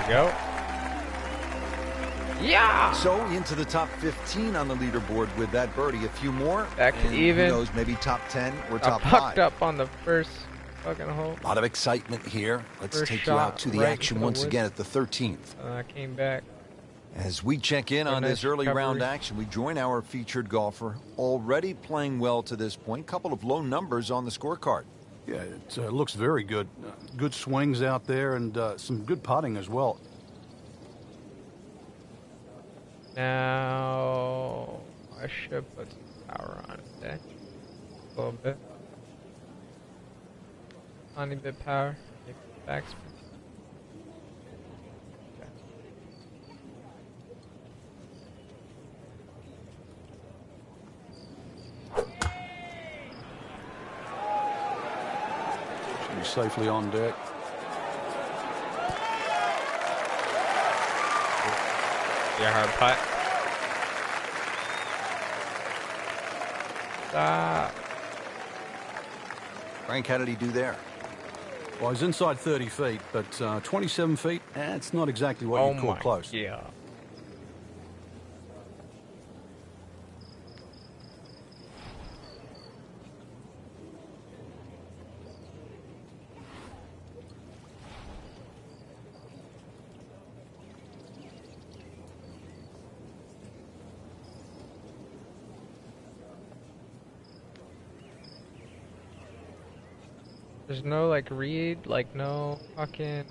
go. Yeah! So into the top 15 on the leaderboard with that birdie. A few more. Back to even. Who knows, maybe top 10 or top 5. Fucked up on the first fucking hole. A lot of excitement here. Let's First take you out to the right action once again at the 13th. I came back. As we check in on this early round action, we join our featured golfer already playing well to this point. Couple of low numbers on the scorecard. Yeah, it looks very good. Good swings out there and some good putting as well. Now, I should put some power on it today. A little bit. Tiny bit power. Make the backspin. Should be safely on deck. Yeah, hard putt. Stop. Frank, how did he do there? Well, he's inside 30 feet, but 27 feet, it's not exactly what you'd call close. Yeah. There's no like read, like no fucking.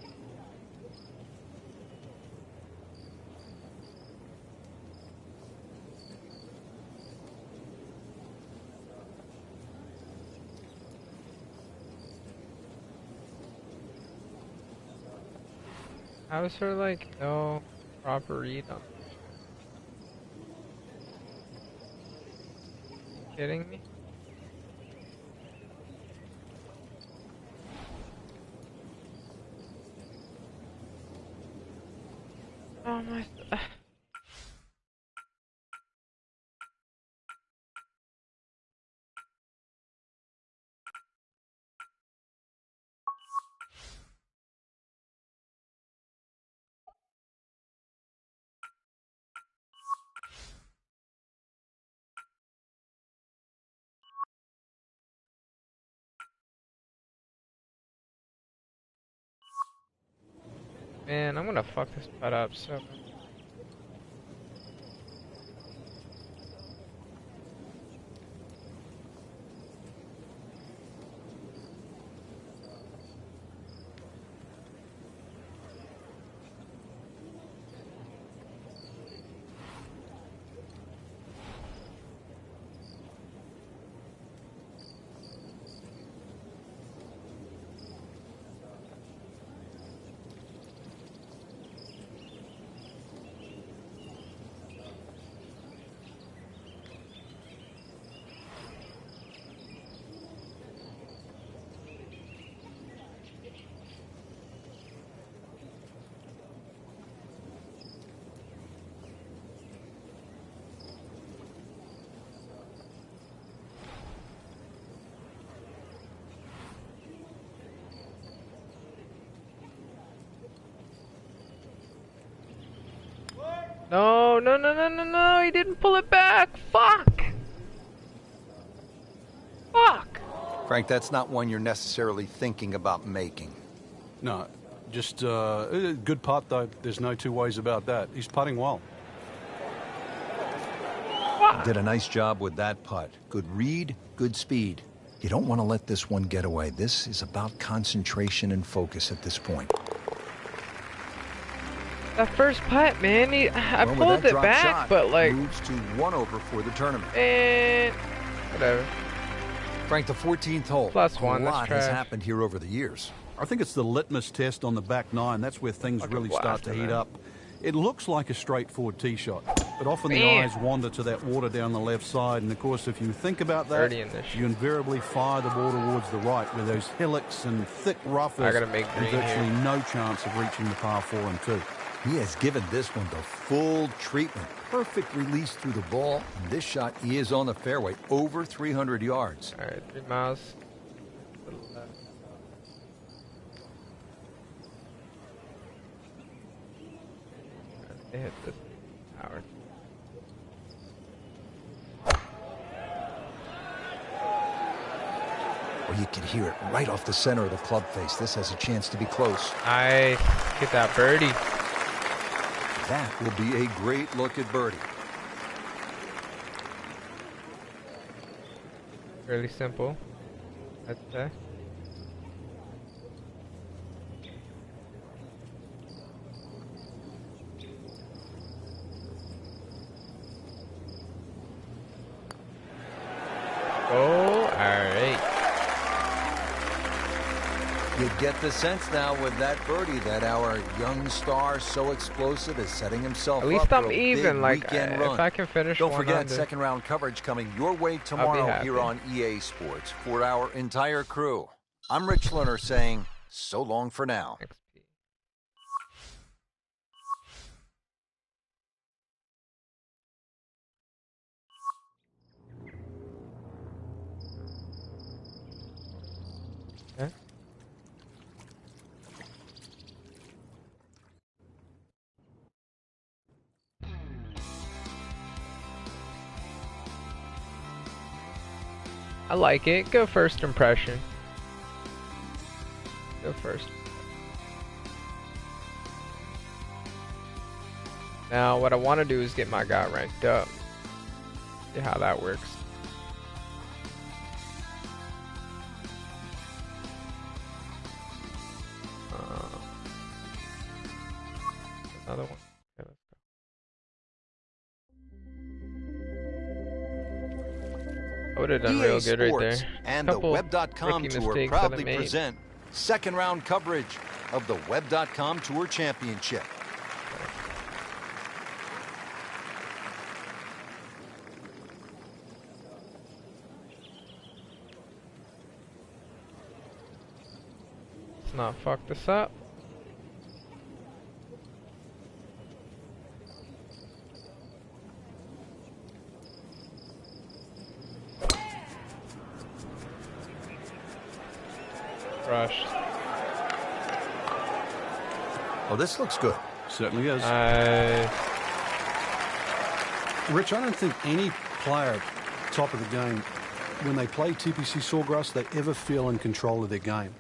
How is there like no proper read on? You kidding me? Oh my. Man, I'm gonna fuck this putt up so much. No, no, no, no, no, no, he didn't pull it back. Fuck. Fuck. Frank, that's not one you're necessarily thinking about making. No, just good putt, though. There's no two ways about that. He's putting well. Fuck. Did a nice job with that putt. Good read, good speed. You don't want to let this one get away. This is about concentration and focus at this point. That first putt, man, I pulled it back, but like moves to 1 over for the tournament. And whatever. Frank, the 14th hole. +1. A lot has happened here over the years. I think it's the litmus test on the back nine. That's where things really start to heat up. It looks like a straightforward tee shot, but often the eyes wander to that water down the left side. And of course, if you think about that, you invariably fire the ball towards the right, where those hillocks and thick rough is virtually no chance of reaching the par 4 and 2. He has given this one the full treatment. Perfect release through the ball. And this shot, he is on the fairway, over 300 yards. All right, 3 miles. I hit this tower. Well, you can hear it right off the center of the club face. This has a chance to be close. Nice. Get that birdie. That will be a great look at birdie. Really simple, I'd say. Oh, alright. You get the sense now with that birdie that our young star, so explosive, is setting himself At least up for I'm a even. big Like, weekend run. if I can finish Don't forget, 100. second round coverage coming your way tomorrow here on EA Sports for our entire crew. I'm Rich Lerner saying so long for now. XP. Okay. I like it. Go first impression. Go first. Now, what I want to do is get my guy ranked up. See how that works. Another one. Okay, let's go. I would have done EA real good right Sports there. and the Couple Web.com rookie Tour mistakes that I proudly made. present second round coverage of the Web.com Tour Championship. Let's not fuck this up. Rushed. Oh, this looks good. Certainly is. Rich, I don't think any player top of the game, when they play TPC Sawgrass, they ever feel in control of their game.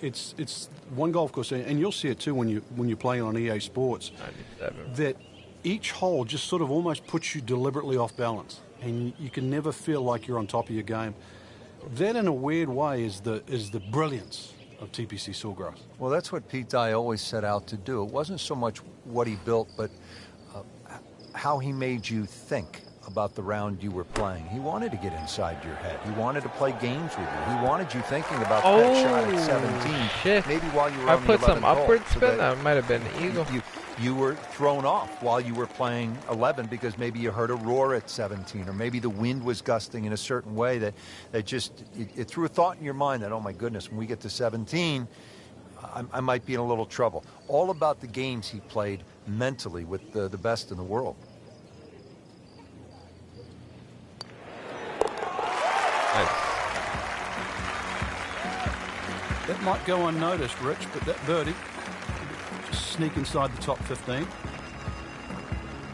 It's one golf course, and you'll see it too when you play on EA Sports. 97. That each hole just sort of almost puts you deliberately off balance, and you can never feel like you're on top of your game. That, in a weird way, is the brilliance of TPC Sawgrass. Well, that's what Pete Dye always set out to do. It wasn't so much what he built, but how he made you think about the round you were playing. He wanted to get inside your head. He wanted to play games with you. He wanted you thinking about that shot at 17. Shit. Maybe while you were I on put the 11th some upward hole, so spin. That might have been an eagle. You were thrown off while you were playing 11 because maybe you heard a roar at 17, or maybe the wind was gusting in a certain way that just it threw a thought in your mind that, oh my goodness, when we get to 17, I might be in a little trouble. All about the games he played mentally with the best in the world. That might go unnoticed, Rich, but that birdie just sneak inside the top 15.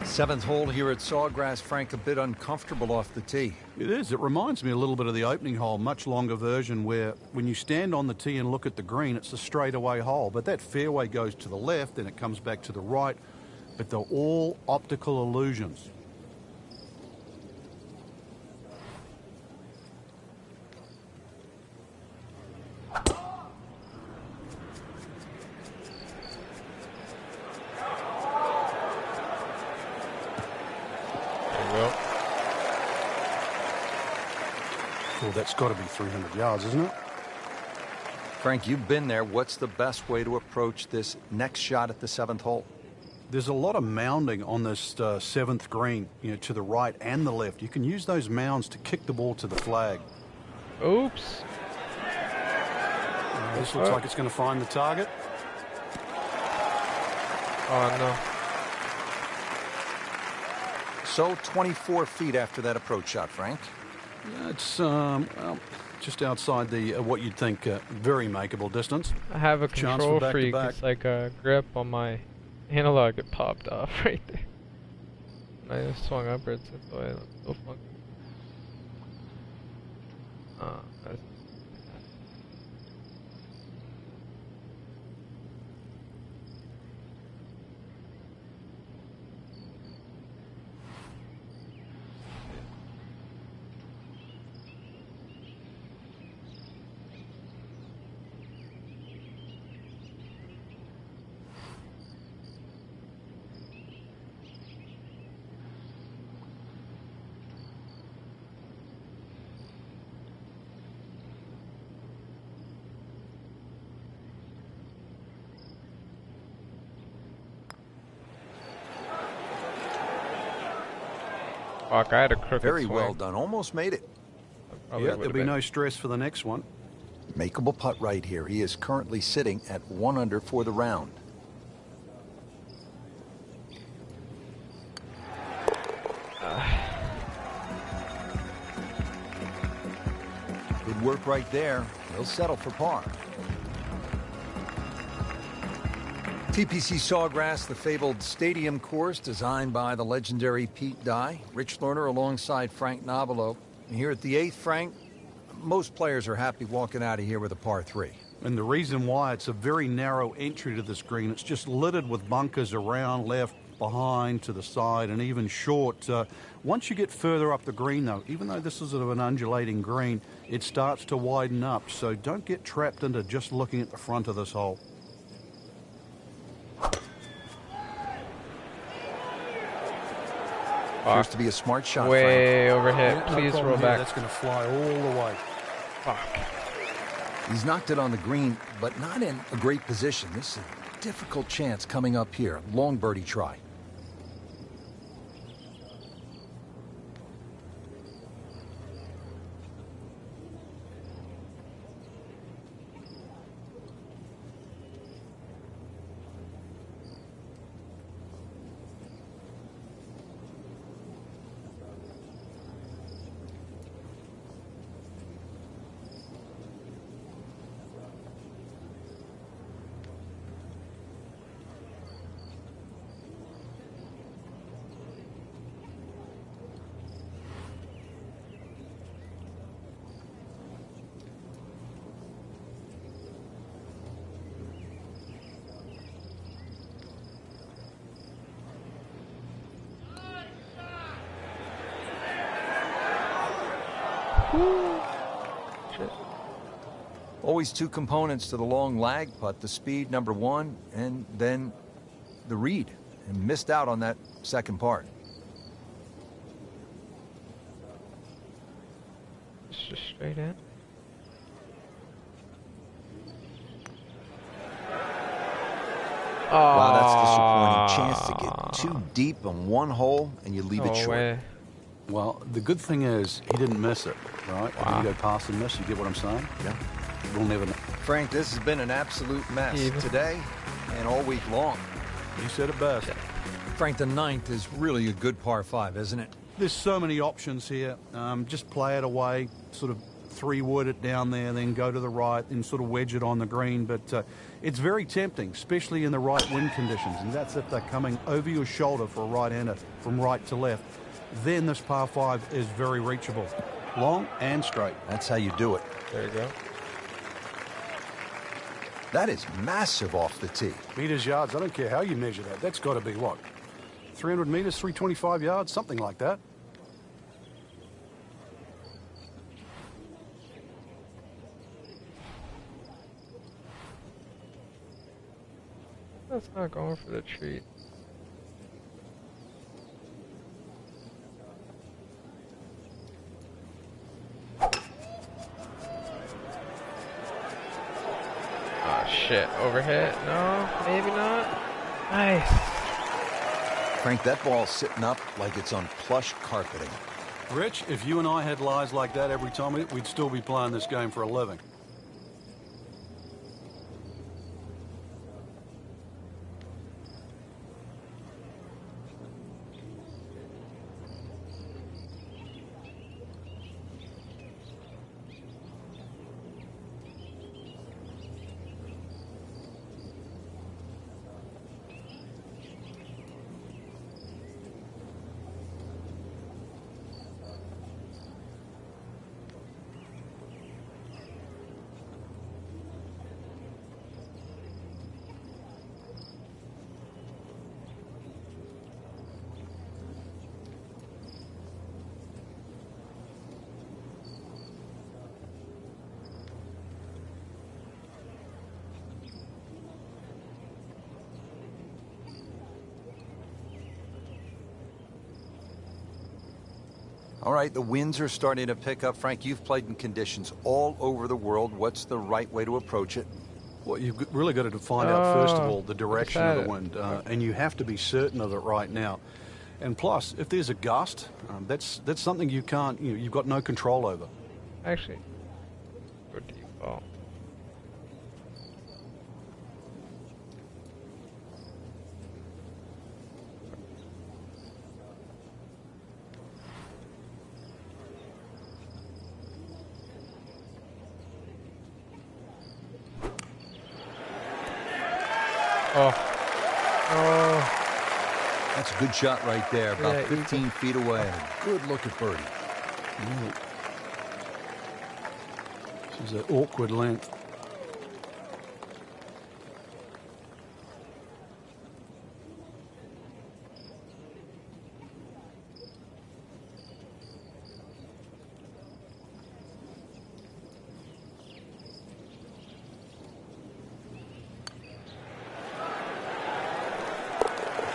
Seventh hole here at Sawgrass, Frank, a bit uncomfortable off the tee. It is. It reminds me a little bit of the opening hole, much longer version, where when you stand on the tee and look at the green, it's a straightaway hole. But that fairway goes to the left and it comes back to the right. But they're all optical illusions. Well, that's got to be 300 yards, isn't it? Frank, you've been there. What's the best way to approach this next shot at the seventh hole? There's a lot of mounding on this seventh green, to the right and the left. You can use those mounds to kick the ball to the flag. Oops. This looks like it's going to find the target. Oh, no. So 24 feet after that approach shot, Frank. It's well, just outside the what you'd think very makeable distance. I have a Chance control for freak. back-to-back. It's like a grip on my analog. It popped off right there. I swung upwards, that's why it looks so funky. That's fuck, I had a crooked Very swing. well done. Almost made it. Yeah, there'll be no stress for the next one. Makeable putt right here. He is currently sitting at 1 under for the round. Good work right there. He'll settle for par. TPC Sawgrass, the fabled stadium course designed by the legendary Pete Dye. Rich Lerner alongside Frank Nobilo. And here at the 8th, Frank, most players are happy walking out of here with a par 3. And the reason why, it's a very narrow entry to this green. It's just littered with bunkers around, left, behind, to the side, and even short. Once you get further up the green, though, even though this is sort of an undulating green, it starts to widen up. So don't get trapped into just looking at the front of this hole. Appears to be a smart shot, way Frank. overhit. Yeah, Please no roll problem here. back. That's going to fly all the way. Fuck. He's knocked it on the green, but not in a great position. This is a difficult chance coming up here. Long birdie try. Always two components to the long lag putt, the speed, number one, and then the read. And missed out on that second part. It's just straight in. Wow, that's disappointing. Chance to get too deep in one hole, and you leave it short. Way. Well, the good thing is he didn't miss it, right? Wow. If you go past and miss, you get what I'm saying? Yeah. We'll never know. Frank, this has been an absolute mess Even. today and all week long. You said it best. Frank, the 9th is really a good par 5, isn't it? There's so many options here. Just play it away, sort of 3-wood it down there, then go to the right and sort of wedge it on the green. But it's very tempting, especially in the right wind conditions. And that's if they're coming over your shoulder for a right-hander from right to left. Then this par 5 is very reachable. Long and straight. That's how you do it. There you go. That is massive off the tee. Meters, yards, I don't care how you measure that. That's got to be what? 300 meters, 325 yards, something like that. That's not going for the treat. Oh shit, overhit? No, maybe not. Nice. Frank, that ball's sitting up like it's on plush carpeting. Rich, if you and I had lies like that every time, we'd still be playing this game for a living. All right, the winds are starting to pick up. Frank, you've played in conditions all over the world. What's the right way to approach it? Well, you've really got to find out, first of all, the direction of the wind. And you have to be certain of it right now. And plus, if there's a gust, that's something you can't, you've got no control over. Actually, good default. Oh. That's a good shot right there, about 15 feet away. A good look at birdie. This is an awkward length.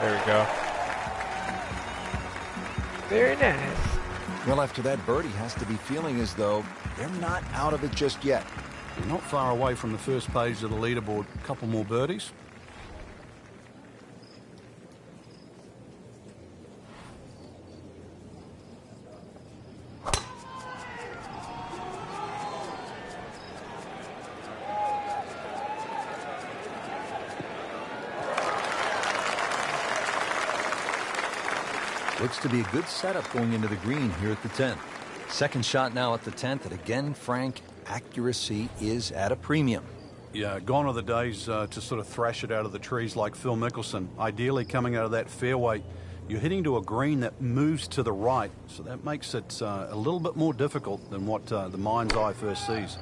There we go. Very nice. Well, after that, birdie has to be feeling as though they're not out of it just yet. You're not far away from the first page of the leaderboard. A couple more birdies. Looks to be a good setup going into the green here at the 10th. Second shot now at the 10th, and again, Frank, accuracy is at a premium. Yeah, gone are the days to sort of thrash it out of the trees like Phil Mickelson. Ideally, coming out of that fairway, you're hitting to a green that moves to the right, so that makes it a little bit more difficult than what the mind's eye first sees.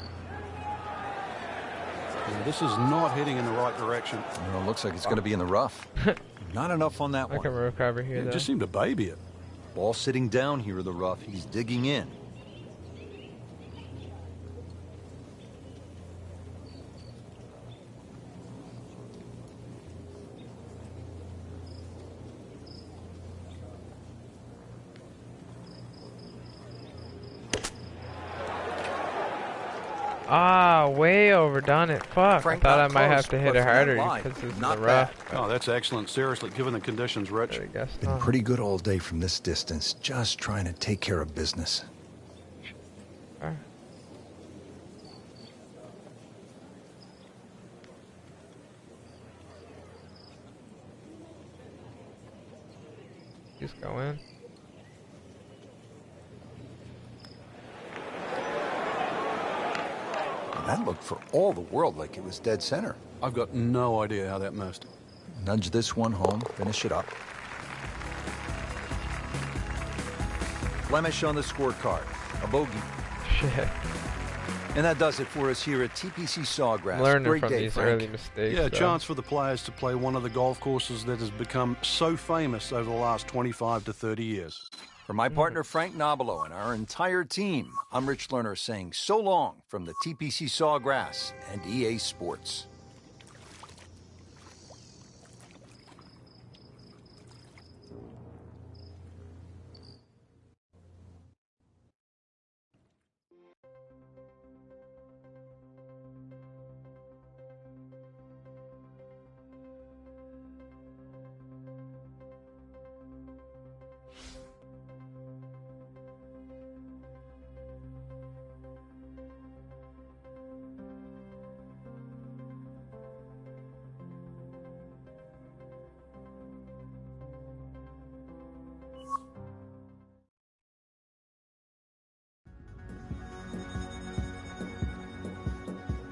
Yeah, this is not heading in the right direction. Well, it looks like it's going to be in the rough. Not enough on that I one. can recover here, though. Just seemed to baby it. Ball sitting down here in the rough. He's digging in. Ah, way overdone it. Fuck. Frank, I thought I not might close, have to hit but it from that harder line, because it's in not the rough. Oh, that's excellent. Seriously, given the conditions, Rich. I guess Been not. pretty good all day from this distance, just trying to take care of business. Alright. Just go in. That looked for all the world like it was dead center. I've got no idea how that missed. Nudge this one home, finish it up. Blemish on the scorecard, a bogey. Shit. And that does it for us here at TPC Sawgrass. Learning Great from day, these Frank. early mistakes. Yeah, a though. chance for the players to play one of the golf courses that has become so famous over the last 25 to 30 years. For my partner, Frank Nobilo, and our entire team, I'm Rich Lerner saying so long from the TPC Sawgrass and EA Sports.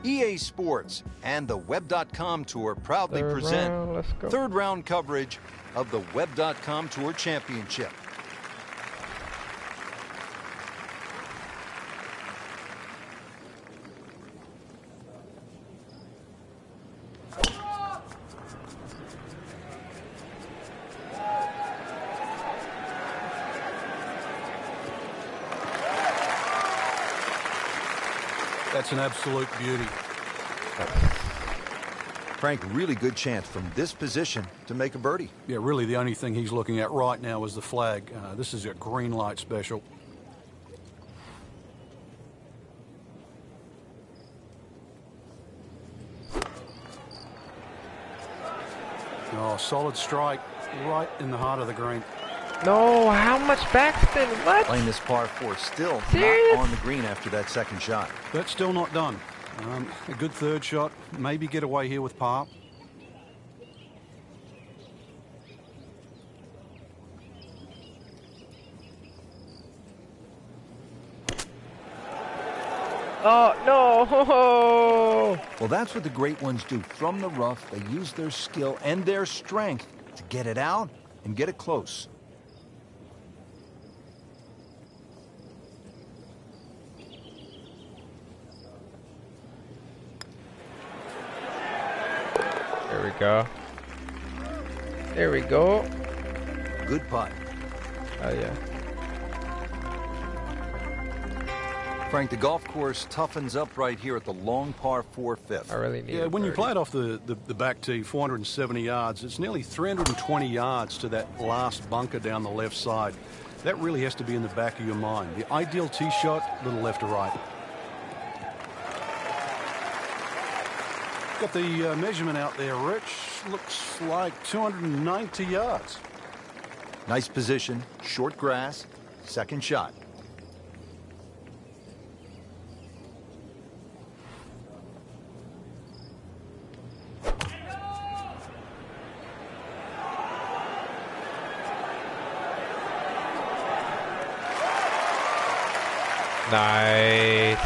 EA Sports and the Web.com Tour proudly Third present round, let's go. third round coverage of the Web.com Tour Championship. That's an absolute beauty. Frank, really good chance from this position to make a birdie. Yeah, really the only thing he's looking at right now is the flag. This is a green light special. Oh, solid strike right in the heart of the green. No, how much backspin? What? Playing this par 4, still Serious? not on the green after that second shot. That's still not done. A good third shot. Maybe get away here with par. Oh, no. Well, that's what the great ones do. From the rough, they use their skill and their strength to get it out and get it close. There we go. There we go. Good putt. Oh, yeah. Frank, the golf course toughens up right here at the long par 4 fifth. I really need. Yeah, when you play it off the back tee, 470 yards, it's nearly 320 yards to that last bunker down the left side. That really has to be in the back of your mind. The ideal tee shot, little left to right. Got the measurement out there, Rich. Looks like 290 yards. Nice position, short grass, second shot. Nice.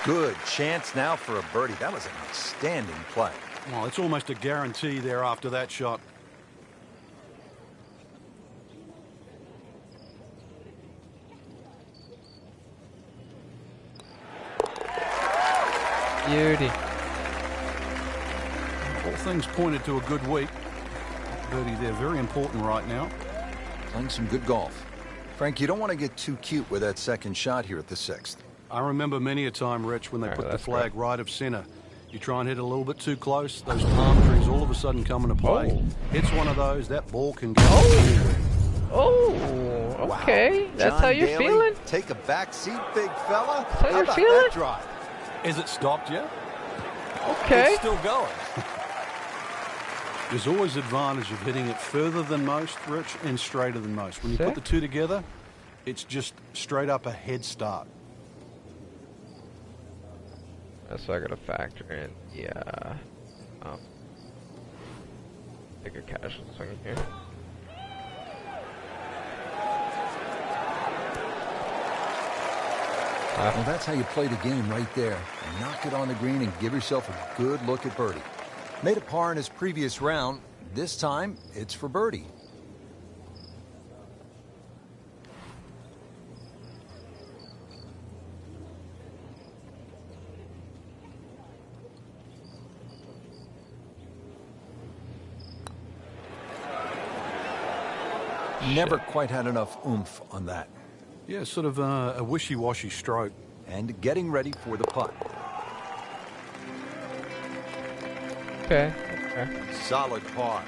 Good chance now for a birdie. That was an outstanding play. Well, it's almost a guarantee there after that shot. Beauty. All things pointed to a good week. Birdie there, very important right now. Playing some good golf. Frank, you don't want to get too cute with that second shot here at the 6th. I remember many a time, Rich, when they put the flag right of center. You try and hit a little bit too close, those palm trees all of a sudden come into play. Oh. Hits one of those, that ball can go. Oh, okay. Wow. That's John how you're Daly, feeling? Take a back seat, big fella. That's how you're about feeling? that drive? Is it stopped yet? Okay. It's still going. There's always advantage of hitting it further than most, Rich, and straighter than most. When you put the two together, it's just straight up a head start. That's what I gotta factor in. Yeah. Take a casual swing here. Well, that's how you play the game right there. Knock it on the green and give yourself a good look at birdie. Made a par in his previous round. This time, it's for birdie. Never quite had enough oomph on that. Yeah, sort of a wishy-washy stroke. And getting ready for the putt. Okay. Solid par.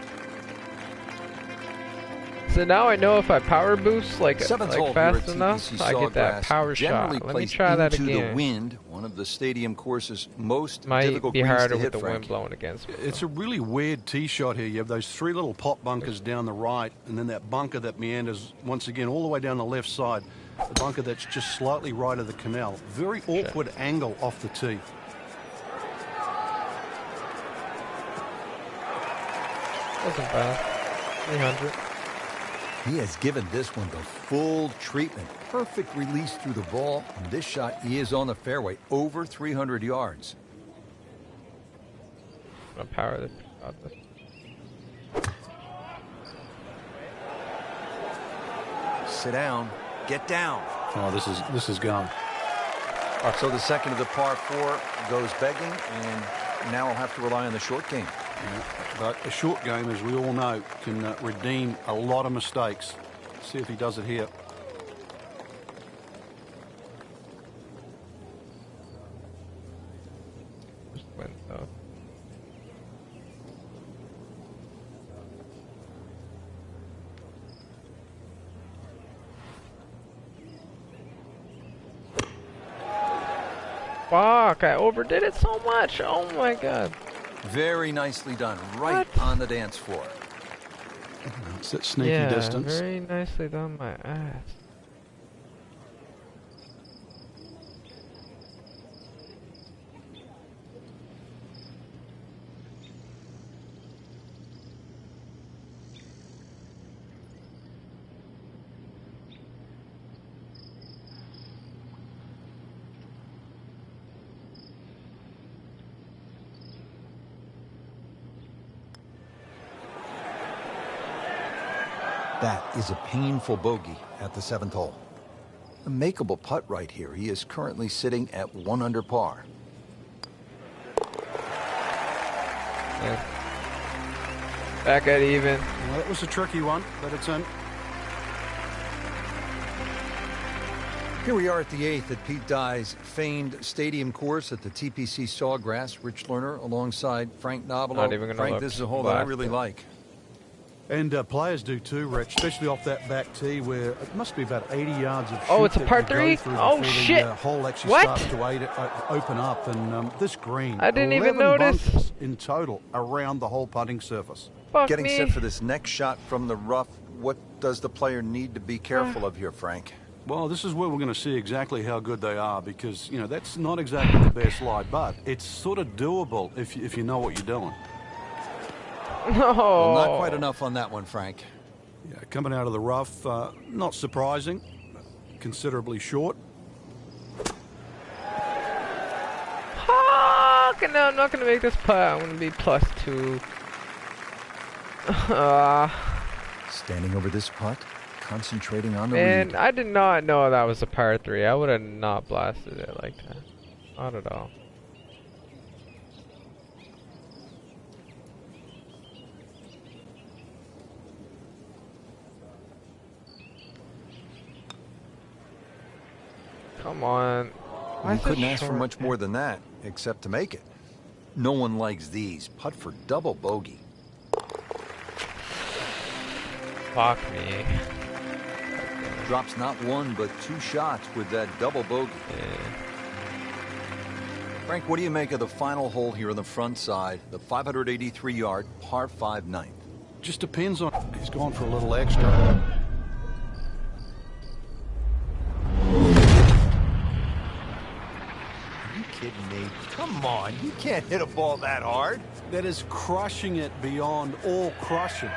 So now I know if I power boost like hole fast here at enough, TPC I get that Sawgrass power generally shot. Let me plays try that into again. the wind, one of the stadium course's most Might difficult be greens harder to hit, with the Frank. wind blowing against me. It's a really weird tee shot here. You have those three little pop bunkers down the right, and then that bunker that meanders once again all the way down the left side. The bunker that's just slightly right of the canal. Very awkward angle off the tee. Wasn't bad. 300. He has given this one the full treatment. Perfect release through the ball. And this shot, he is on the fairway, over 300 yards. I'm gonna power this shot. Sit down. Get down. Oh, this is gone. So the second of the par 4 goes begging, and now I'll have to rely on the short game. Yeah, but a short game, as we all know, can redeem a lot of mistakes. See if he does it here. Just went though. Fuck, I overdid it so much. Oh my god. Very nicely done. Right on the dance floor. It's that sneaky distance. Very nicely done, my ass. That is a painful bogey at the 7th hole. A makeable putt right here. He is currently sitting at 1 under par. Yeah. Back at even. Well, that was a tricky one, but it's in. Here we are at the 8th at Pete Dye's famed stadium course at the TPC Sawgrass. Rich Lerner alongside Frank Nobilo. Not even gonna Frank, look. this is a hole that I really like. And players do too, Rich, especially off that back tee where it must be about 80 yards of shoot. Oh, it's a that par you go 3? through Oh, before shit. The hole actually What? starts to open up. And this green, I didn't even 11 notice. bunkers in total around the whole putting surface. Fuck Getting me. set for this next shot from the rough. What does the player need to be careful of here, Frank? Well, this is where we're going to see exactly how good they are because, you know, that's not exactly the best lie, but it's sort of doable if you know what you're doing. No. Well, not quite enough on that one, Frank. Yeah, coming out of the rough, not surprising, considerably short. Fuck! No, I'm not gonna make this putt. I'm gonna be +2. Standing over this putt, concentrating on the Man, read. I did not know that was a par 3. I would have not blasted it like that. Not at all. Come on. Why You is it couldn't ask for short? much more than that, except to make it. No one likes these. Putt for double bogey. Fuck me. Drops not 1, but 2 shots with that double bogey. Yeah. Frank, what do you make of the final hole here on the front side, the 583-yard par 5 ninth? Just depends on. He's gone for a little extra. Kidding me? Come on, you can't hit a ball that hard. That is crushing it beyond all crushing.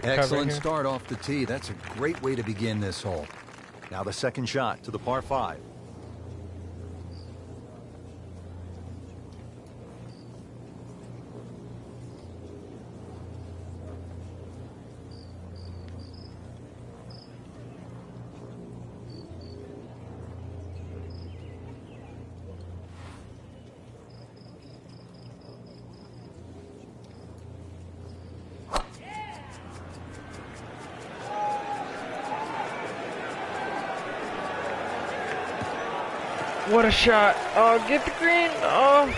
Excellent start off the tee. That's a great way to begin this hole. Now the second shot to the par 5. What a shot. Oh, get the green. Oh.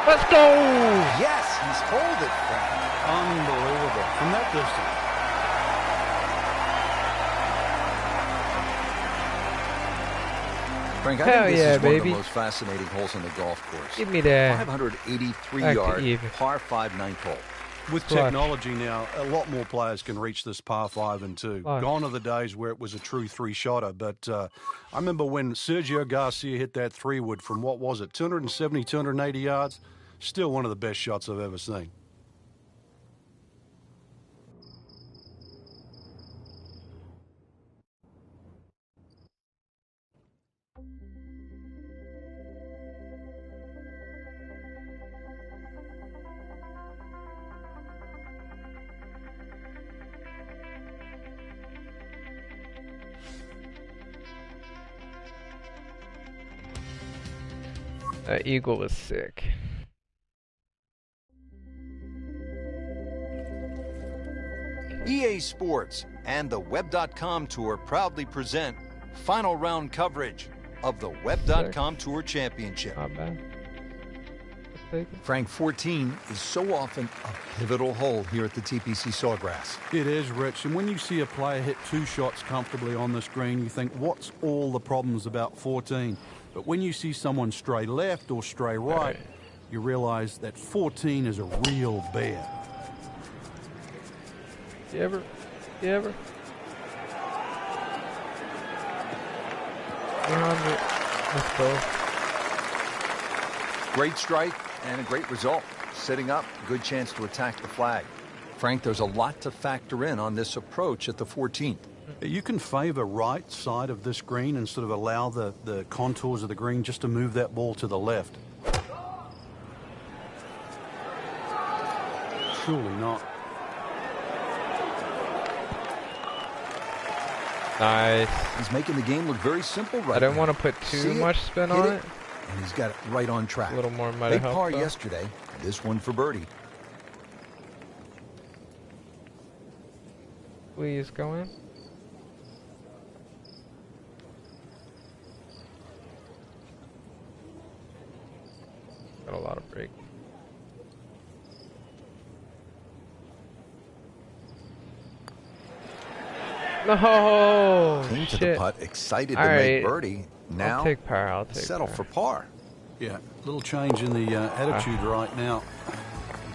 Let's go! Yes, he's hold it, Frank. Unbelievable. From that distance. Frank, I Hell think this yeah, is one of baby. the most fascinating holes on the golf course. Give me that. 583-yard even. par 5 ninth hole. With Clutch. technology now, a lot more players can reach this par 5 and 2. Clutch. Gone are the days where it was a true 3-shotter. But I remember when Sergio Garcia hit that 3-wood from, what was it, 270, 280 yards? Still one of the best shots I've ever seen. That eagle was sick. EA Sports and the Web.com Tour proudly present final round coverage of the Web.com Tour Championship. Not bad. Frank, 14 is so often a pivotal hole here at the TPC Sawgrass. It is, Rich. And when you see a player hit 2 shots comfortably on this green, you think, what's all the problems about 14? But when you see someone stray left or stray right, you realize that 14 is a real bear. You ever? Let's go. Great strike and a great result. Sitting up, good chance to attack the flag. Frank, there's a lot to factor in on this approach at the 14th. You can favor right side of this green and sort of allow the contours of the green just to move that ball to the left. Surely not. Nice. He's making the game look very simple right I don't now. want to put too much spin on it. And he's got it right on track. A little more might Big help. par yesterday. This one for birdie. Please go in. Got a lot of break. No. Came to Shit. the putt, excited to All make right. birdie. Now I'll take par. I'll take settle par. for par. Yeah, little change in the attitude right now.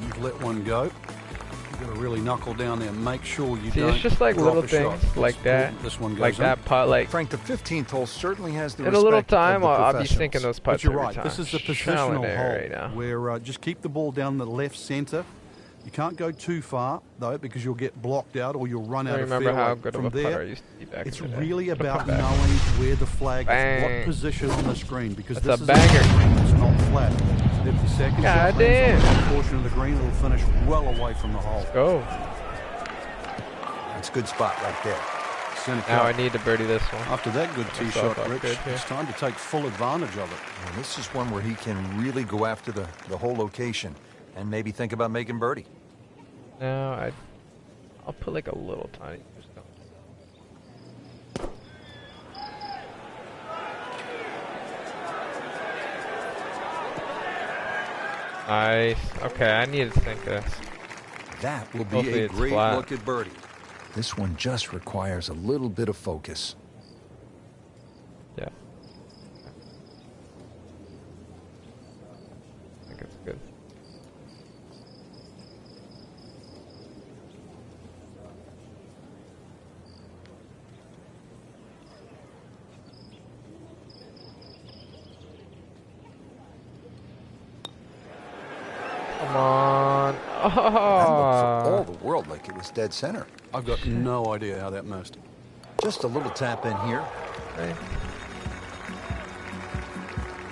You've let one go. You've got to really knuckle down there and make sure you See, don't it's just like drop little a shot. things like that. This one goes Like in. that putt. Like Frank, the 15th hole certainly has the in a respect little of time, the I'll be professionals. sinking those But putts you're every right. time. This is the Shallow positional there hole right now. where just keep the ball down the left center. You can't go too far, though, because you'll get blocked out or you'll run I out of remember fairway. how good From of a putter I there, used to be back it's in the day. really But about come back. knowing where the flag is, Bang. what position on the screen, because That's this a is banger. green. It's not flat. If the second God shot lands damn. on that portion of the green, it'll finish well away from the hole. Go. It's a good spot right there. Center Now I cut. need to birdie this one. After that good tee Myself shot, up Rich, good here. it's time to take full advantage of it. And this is one where he can really go after the whole location and maybe think about making birdie. Now I'll put like a little tiny. Nice. Okay, I need to think this. That will be Hopefully a it's great flat. look at birdie. This one just requires a little bit of focus. Yeah. I think it's good. Come on. That looked for all Oh. the world like it was dead center. I've got no idea how that missed. Just a little tap in here. Okay.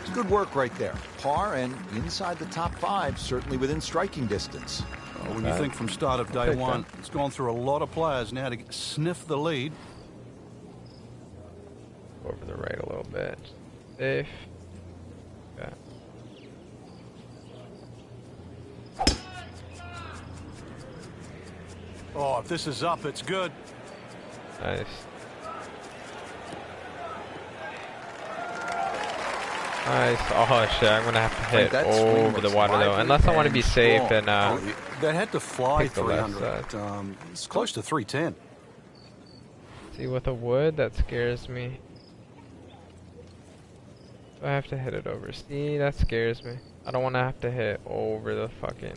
It's good work right there. Par and inside the top 5, certainly within striking distance. When you think from start of day take one, that. it's gone through a lot of players now to sniff the lead. Over the right a little bit. Safe. Okay. Oh, if this is up, it's good. Nice. Nice. Oh shit, I'm gonna have to hit that swing over the looks water though. lively Unless I want to be and safe strong. and That had to fly Pick the left 300. It's close to 310. see with a wood that scares me. Do I have to hit it over? See, that scares me. I don't want to have to hit over the fucking.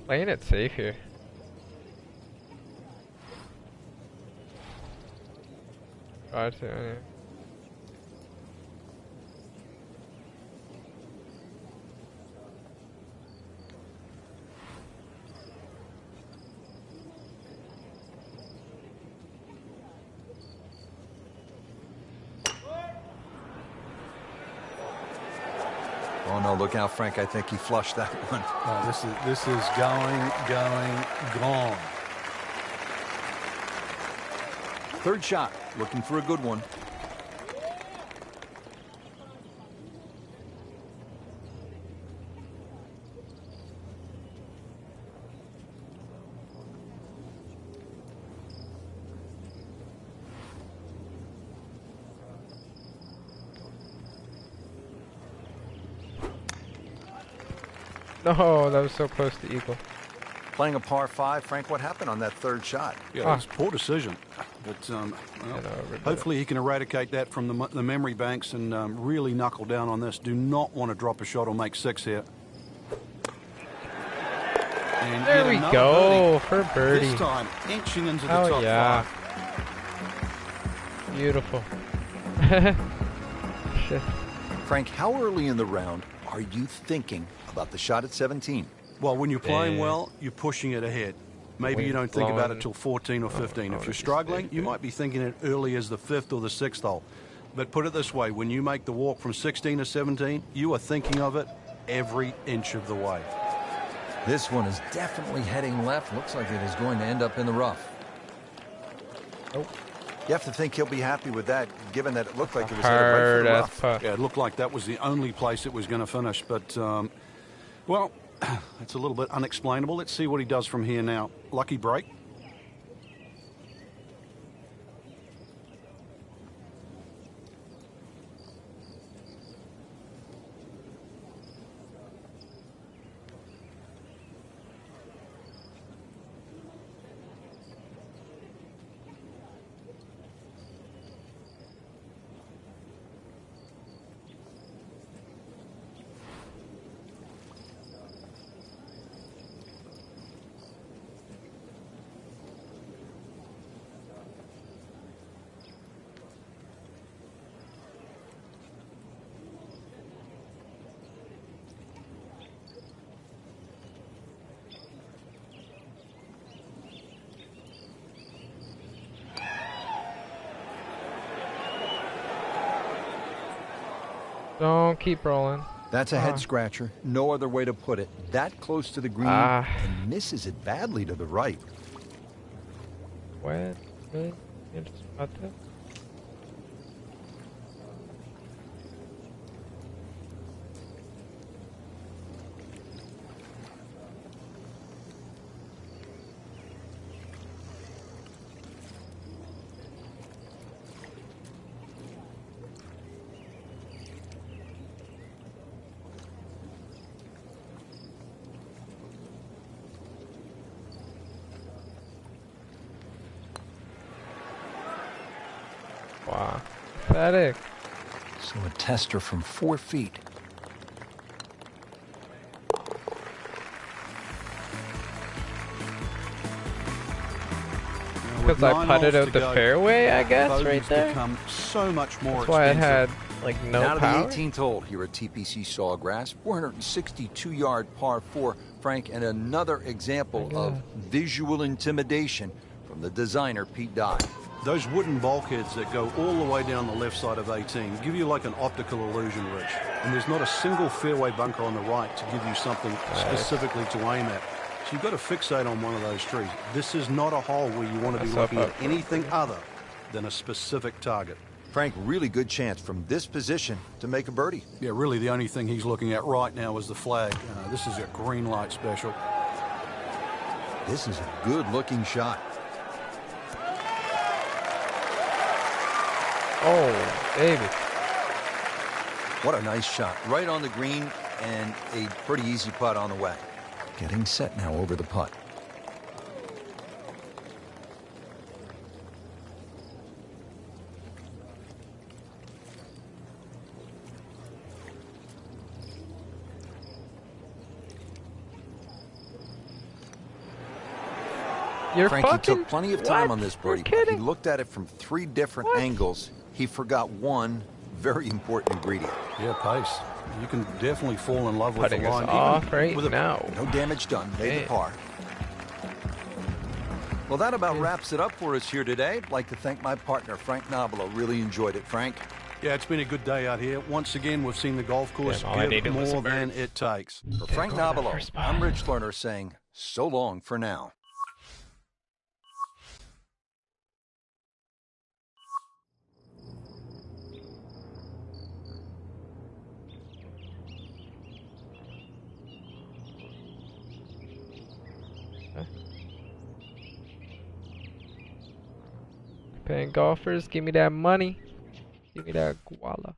Playing it safe here. Try to. Anyway. Oh no, look out, Frank. I think he flushed that one. Oh, this is going, gone. Third shot, looking for a good one. No, that was so close to eagle. Playing a par 5, Frank, what happened on that third shot? Yeah, it's a poor decision. But well, hopefully he can eradicate that from the memory banks and really knuckle down on this. Do not want to drop a shot or make 6 here. And there we go for birdie. This time, inching into the top 5. Beautiful. Shit. Frank, how early in the round are you thinking about the shot at 17? Well, when you're playing well, you're pushing it ahead. Maybe you don't think about it till 14 or 15. If you're struggling, you might be thinking it early as the 5th or the 6th hole. But put it this way, when you make the walk from 16 to 17, you are thinking of it every inch of the way. This one is definitely heading left. Looks like it is going to end up in the rough. Oh. You have to think he'll be happy with that, given that it looked like it was headed right for the rough. Yeah, it looked like that was the only place it was going to finish. But, well, it's a little bit unexplainable. Let's see what he does from here now. Lucky break. Don't keep rolling. That's a head scratcher. No other way to put it. That close to the green and misses it badly to the right. What? Really? You're just about to? Wow. Pathetic. So a tester from 4 feet. Because I putted out the fairway, I guess, right there. So much more That's why it had, like, no Now to power. the 18th hole here at TPC Sawgrass. 462-yard par 4, Frank, and another example of visual intimidation from the designer, Pete Dye. Those wooden bulkheads that go all the way down the left side of 18 give you like an optical illusion, Rich. And there's not a single fairway bunker on the right to give you something specifically to aim at. So you've got to fixate on one of those trees. This is not a hole where you want to be looking at anything other than a specific target. Frank, really good chance from this position to make a birdie. Yeah, really the only thing he's looking at right now is the flag. This is a green light special. This is a good-looking shot. Oh, baby. What a nice shot. Right on the green and a pretty easy putt on the way. Getting set now over the putt. You're Frank, he fucking... took plenty of time on this birdie. You're kidding. He looked at it from 3 different angles. He forgot one very important ingredient. Yeah, pace. You can definitely fall in love with Putting the us line. off right now. No damage done. Made the par. Well, that about wraps it up for us here today. I'd like to thank my partner, Frank Nobilo. Really enjoyed it, Frank. Yeah, it's been a good day out here. Once again, we've seen the golf course give more than it takes. For Frank Nobilo, I'm Rich Lerner saying so long for now. Paying golfers, give me that money. Give me that guala.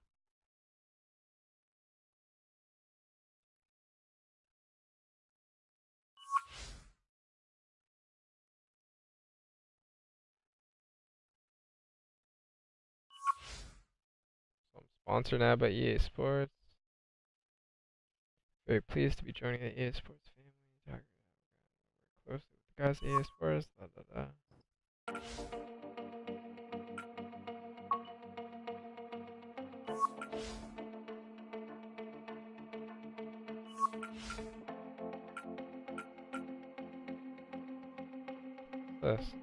So I'm sponsored now by EA Sports. Very pleased to be joining the EA Sports family. Closely with the guys at EA Sports. Da, da, da. This.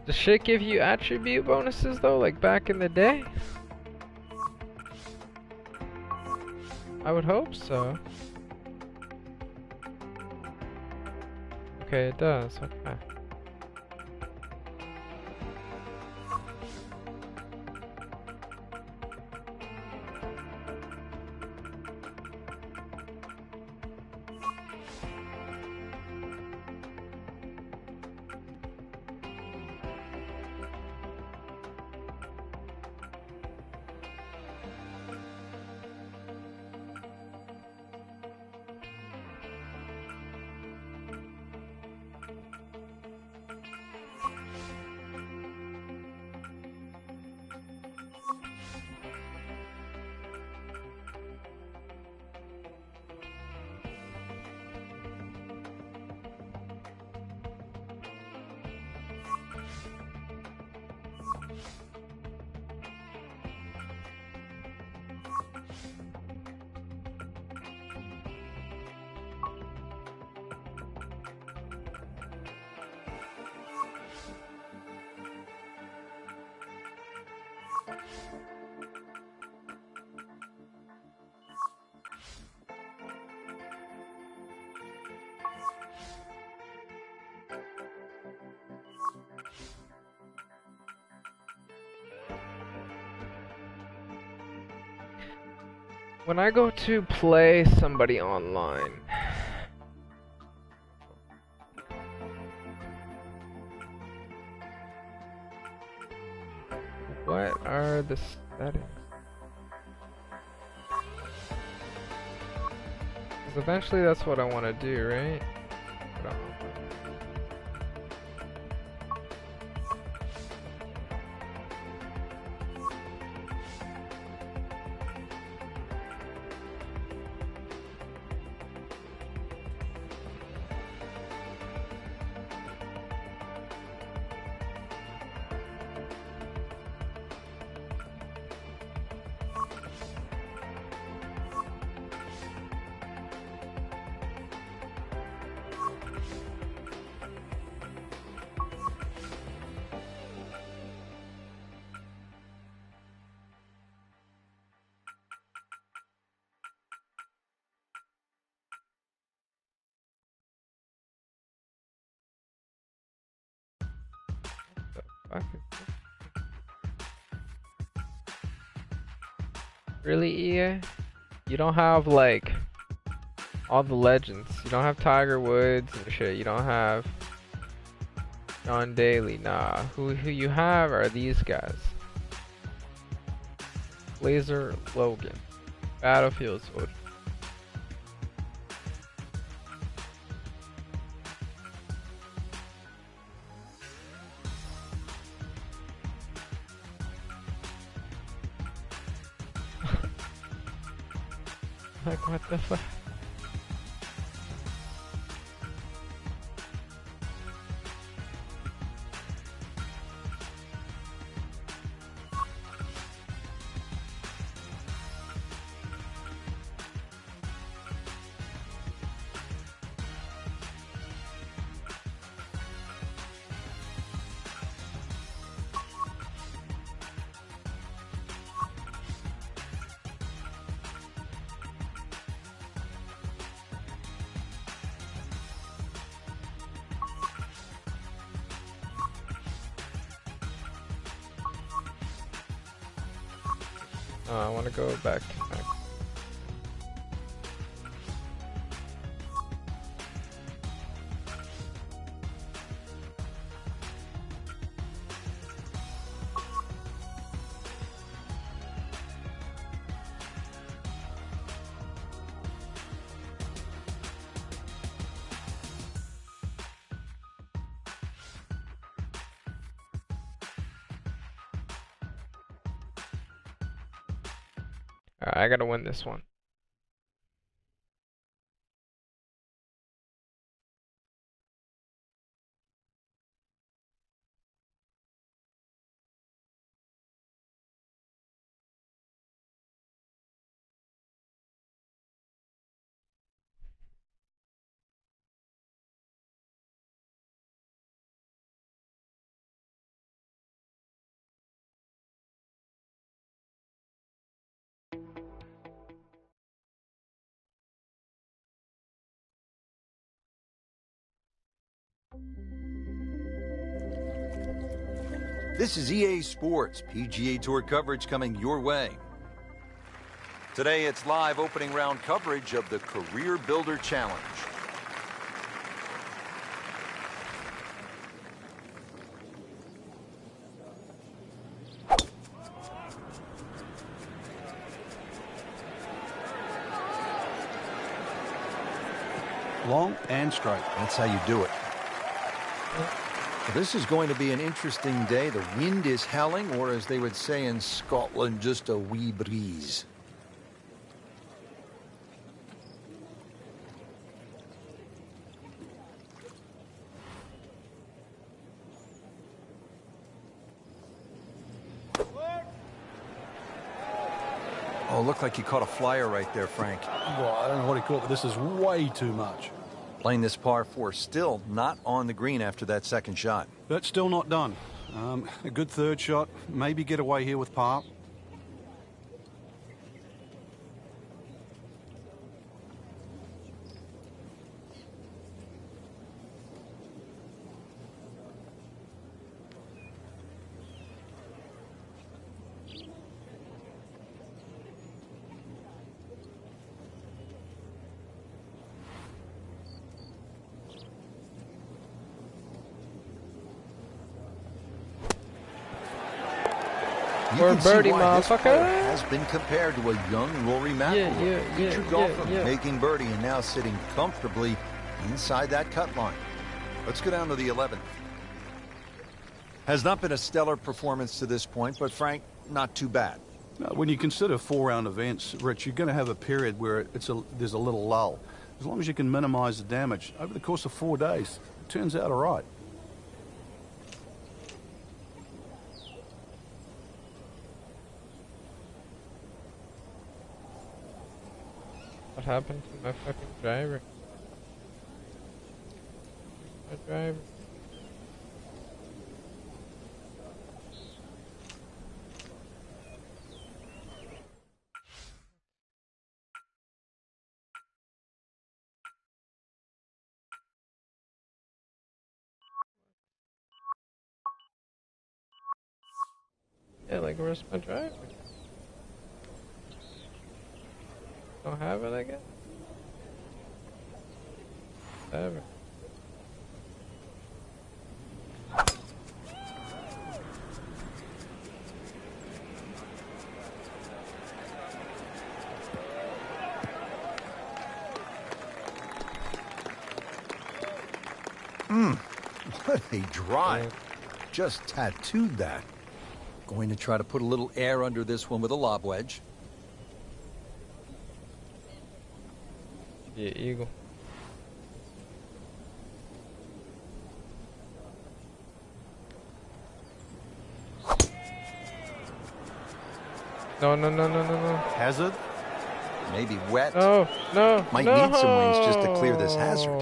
Does shit give you attribute bonuses though, like back in the day? I would hope so. Okay, it does. Okay. When I go to play somebody online, what are the settings? Because eventually that's what I want to do, right? I don't know. Really, EA? You don't have like all the legends. You don't have Tiger Woods and shit. You don't have John Daly. Nah. Who you have are these guys. Laser Logan. Battlefield Sword. Like, what the fuck? I want to go back to back. Alright, I gotta win this one. This is EA Sports PGA Tour coverage coming your way. Today it's live opening round coverage of the Career Builder Challenge. Long and straight. That's how you do it. This is going to be an interesting day. The wind is howling, or as they would say in Scotland, just a wee breeze. Oh, looked like you caught a flyer right there, Frank. Well, I don't know what he caught, but this is way too much. Playing this par 4, still not on the green after that second shot. But still not done. A good third shot. Maybe get away here with par. You can see birdie, why this motherfucker. player has been compared to a young Rory Mcilroy. Featured golfer making birdie and now sitting comfortably inside that cut line. Let's go down to the 11th. Has not been a stellar performance to this point, but Frank, not too bad. When you consider 4-round events, Rich, you're going to have a period where there's a little lull. As long as you can minimize the damage over the course of 4 days, it turns out all right. What happened to my fucking driver? My driver. Yeah, like where's my driver? Don't have it, I guess. Whatever. What a drive. Just tattooed that. Going to try to put a little air under this one with a lob wedge. Yeah, eagle. No, no, no, no, no, no. Hazard? Maybe wet. No, no, Might no. need some wings just to clear this hazard.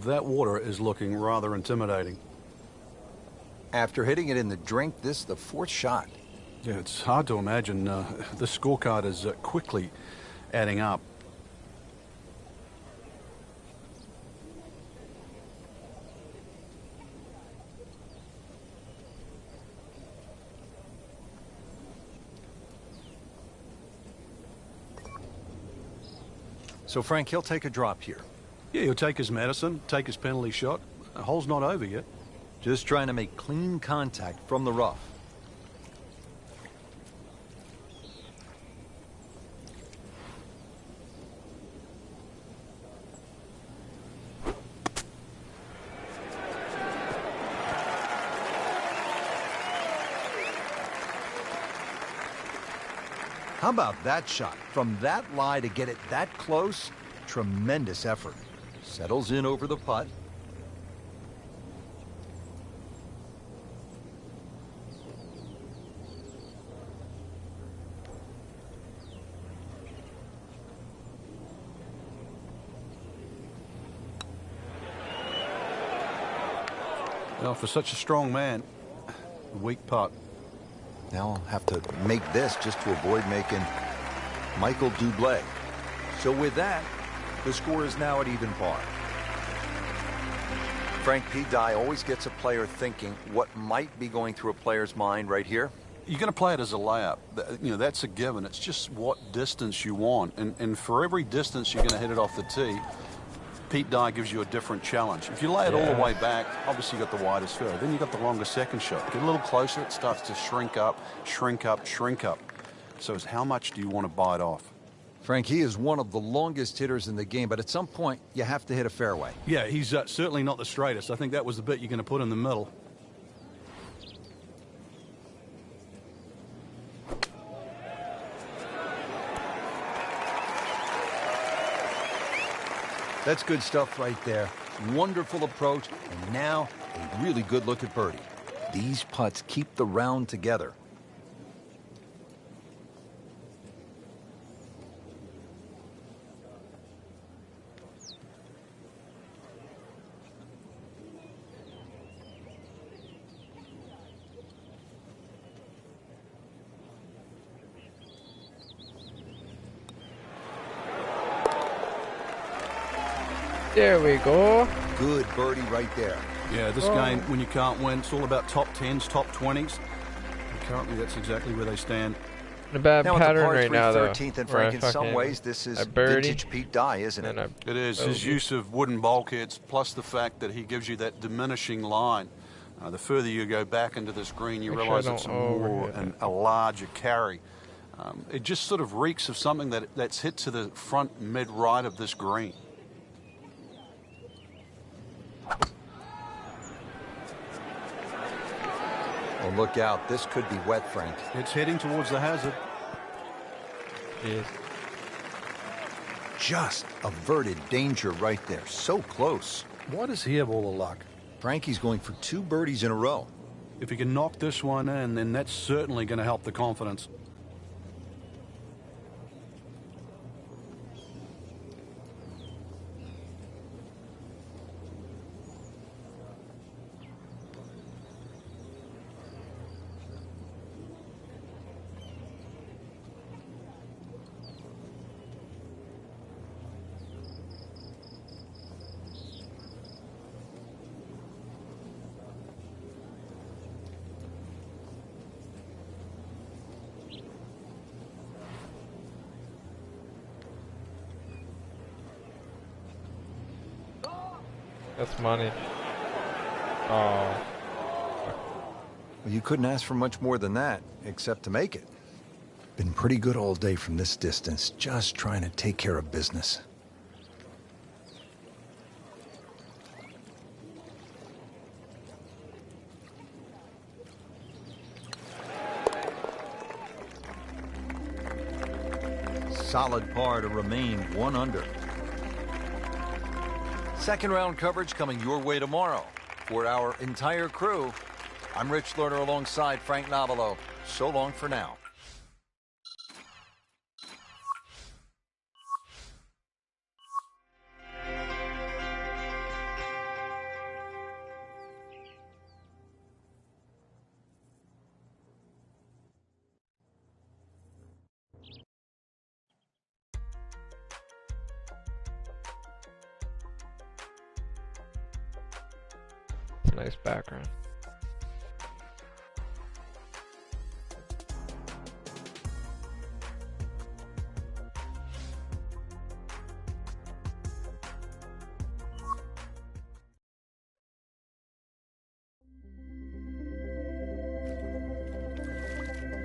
That water is looking rather intimidating. After hitting it in the drink, this is the 4th shot. Yeah, it's hard to imagine. The scorecard is quickly adding up. So, Frank, he'll take a drop here. Yeah, he'll take his medicine, take his penalty shot. The hole's not over yet. Just trying to make clean contact from the rough. How about that shot? From that lie to get it that close, tremendous effort. Settles in over the putt. Well, for such a strong man, weak putt. Now I'll have to make this just to avoid making Michael Dublé. So with that, the score is now at even par. Frank, P. Dye always gets a player thinking what might be going through a player's mind right here. You're going to play it as a layup. You know, that's a given. It's just what distance you want. And for every distance you're going to hit it off the tee, Pete Dye gives you a different challenge. If you lay it all the way back, obviously you've got the widest field. Then you've got the longest second shot. Get a little closer, it starts to shrink up, shrink up, shrink up. So it's how much do you want to bite off? Frank, he is one of the longest hitters in the game, but at some point you have to hit a fairway. Yeah, he's certainly not the straightest. I think that was the bit you're going to put in the middle. That's good stuff right there. Wonderful approach, and now a really good look at birdie. These putts keep the round together. There we go. Good birdie right there. Yeah, this game, when you can't win, it's all about top 10s, top 20s. And currently, that's exactly where they stand. In a bad Now pattern at the par right 3 now, though. 13th, and Frank, in some ways, this is vintage Pete Dye, isn't it? It is. His use of wooden bulkheads, plus the fact that he gives you that diminishing line. The further you go back into this green, you realize it's a larger carry. It just sort of reeks of something that's hit to the front mid-right of this green. Oh, look out. This could be wet, Frank. It's heading towards the hazard. Jeez. Just averted danger right there. So close. Why does he have all the luck? Frankie's going for 2 birdies in a row. If he can knock this one in, then that's certainly going to help the confidence. That's money. Oh. Well, you couldn't ask for much more than that, except to make it. Been pretty good all day from this distance, just trying to take care of business. Solid par to remain 1 under. Second round coverage coming your way tomorrow. For our entire crew, I'm Rich Lerner alongside Frank Nobilo. So long for now. Nice background.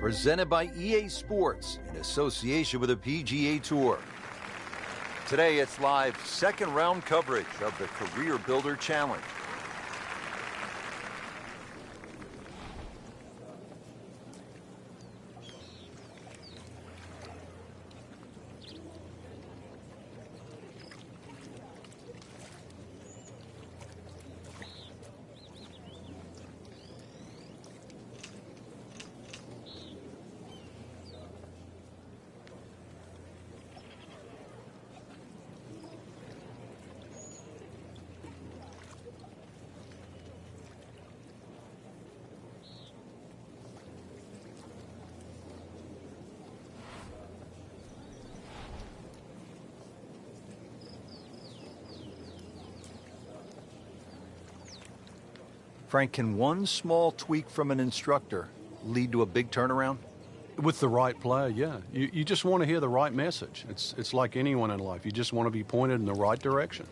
presented by EA Sports in association with the PGA Tour. Today, it's live second round coverage of the Career Builder Challenge. Frank, can one small tweak from an instructor lead to a big turnaround? With the right player, yeah. You just want to hear the right message. It's like anyone in life. You just want to be pointed in the right direction.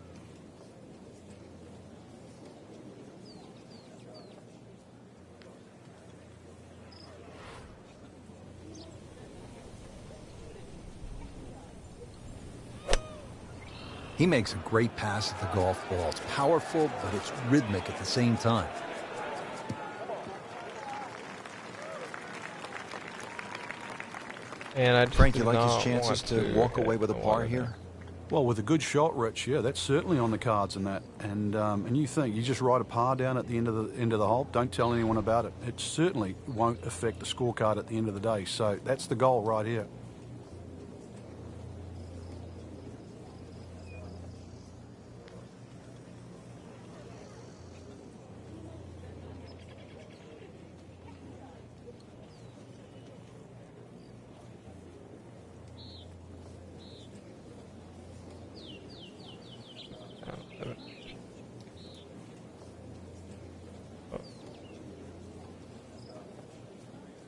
He makes a great pass at the golf ball. It's powerful, but it's rhythmic at the same time. And Frank, you like his chances to walk away with a par here? Well, with a good shot, Rich, yeah, that's certainly on the cards in that. And you think you just write a par down at the end of the hole, don't tell anyone about it. It certainly won't affect the scorecard at the end of the day. So that's the goal right here.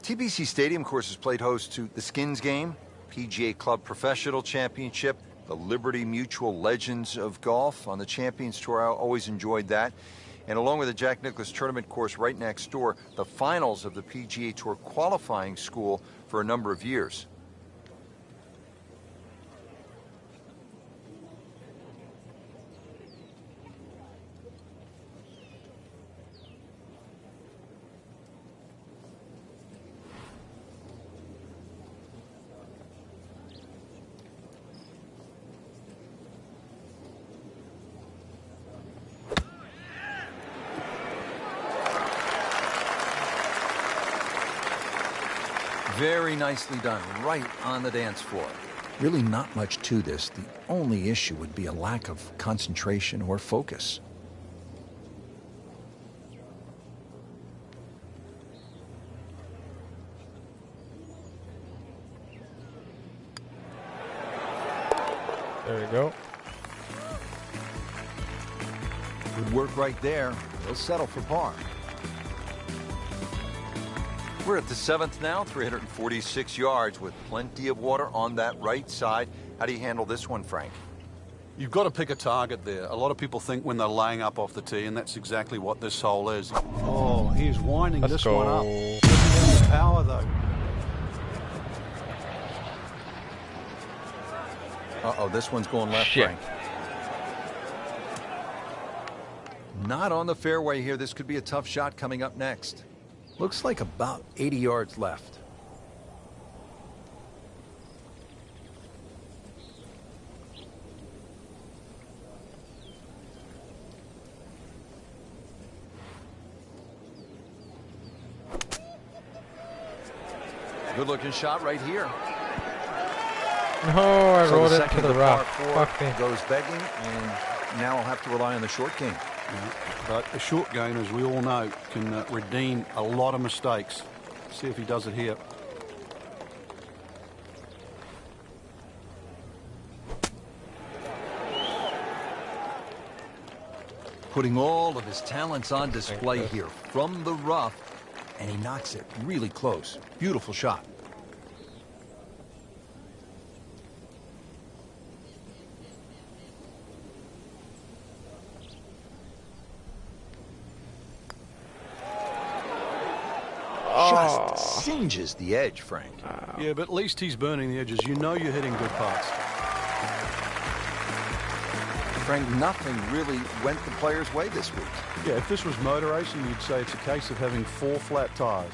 TPC Stadium course has played host to the Skins Game, PGA Club Professional Championship, the Liberty Mutual Legends of Golf on the Champions Tour. I always enjoyed that. And along with the Jack Nicklaus Tournament course right next door, the finals of the PGA Tour qualifying school for a number of years. Very nicely done, right on the dance floor. Really not much to this. The only issue would be a lack of concentration or focus. There we go. Good work right there. They'll settle for par. We're at the 7th now, 346 yards with plenty of water on that right side. How do you handle this one, Frank? You've got to pick a target there. A lot of people think when they're laying up off the tee, and that's exactly what this hole is. Oh, he's winding this one up. Doesn't have the power, though. Uh-oh, this one's going left, Shit. Frank. Not on the fairway here. This could be a tough shot coming up next. Looks like about 80 yards left. Good looking shot right here. No, I rolled it second to the par rock. four Fuck me. goes begging, and now I'll have to rely on the short game. Yeah, but a short game, as we all know, can redeem a lot of mistakes. See if he does it here. Putting all of his talents on display here from the rough, and he knocks it really close. Beautiful shot. just singes the edge, Frank. Yeah, but at least he's burning the edges. You know you're hitting good putts. Frank, nothing really went the player's way this week. Yeah, if this was motor racing, you'd say it's a case of having 4 flat tires.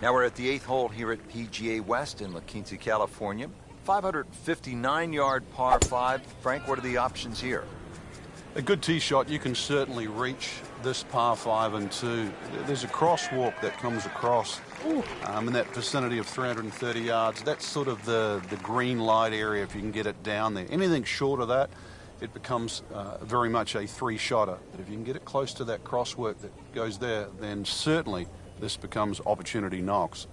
Now we're at the 8th hole here at PGA West in La Quinta, California. 559-yard par 5. Frank, what are the options here? A good tee shot, you can certainly reach this par 5 and 2. There's a crosswalk that comes across in that vicinity of 330 yards. That's sort of the green light area if you can get it down there. Anything short of that, it becomes very much a 3-shotter. But if you can get it close to that crosswork that goes there, then certainly this becomes opportunity knocks.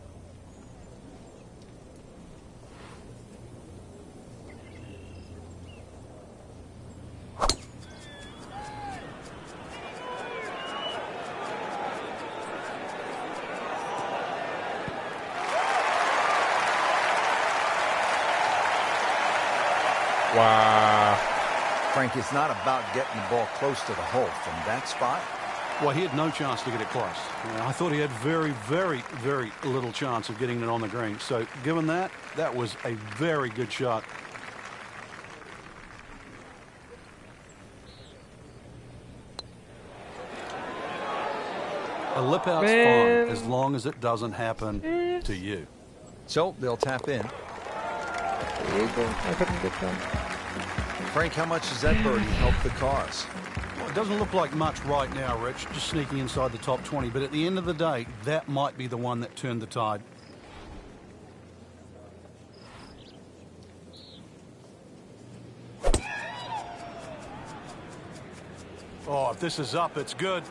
Wow. Frank, it's not about getting the ball close to the hole from that spot. Well, he had no chance to get it close. I thought he had very, very, very little chance of getting it on the green. So given that, that was a very good shot. A lip out's fine as long as it doesn't happen to you. So they'll tap in. I couldn't get them. Frank, how much does that birdie help the cause? Well, it doesn't look like much right now, Rich, just sneaking inside the top 20. But at the end of the day, that might be the one that turned the tide. Oh, if this is up, it's good.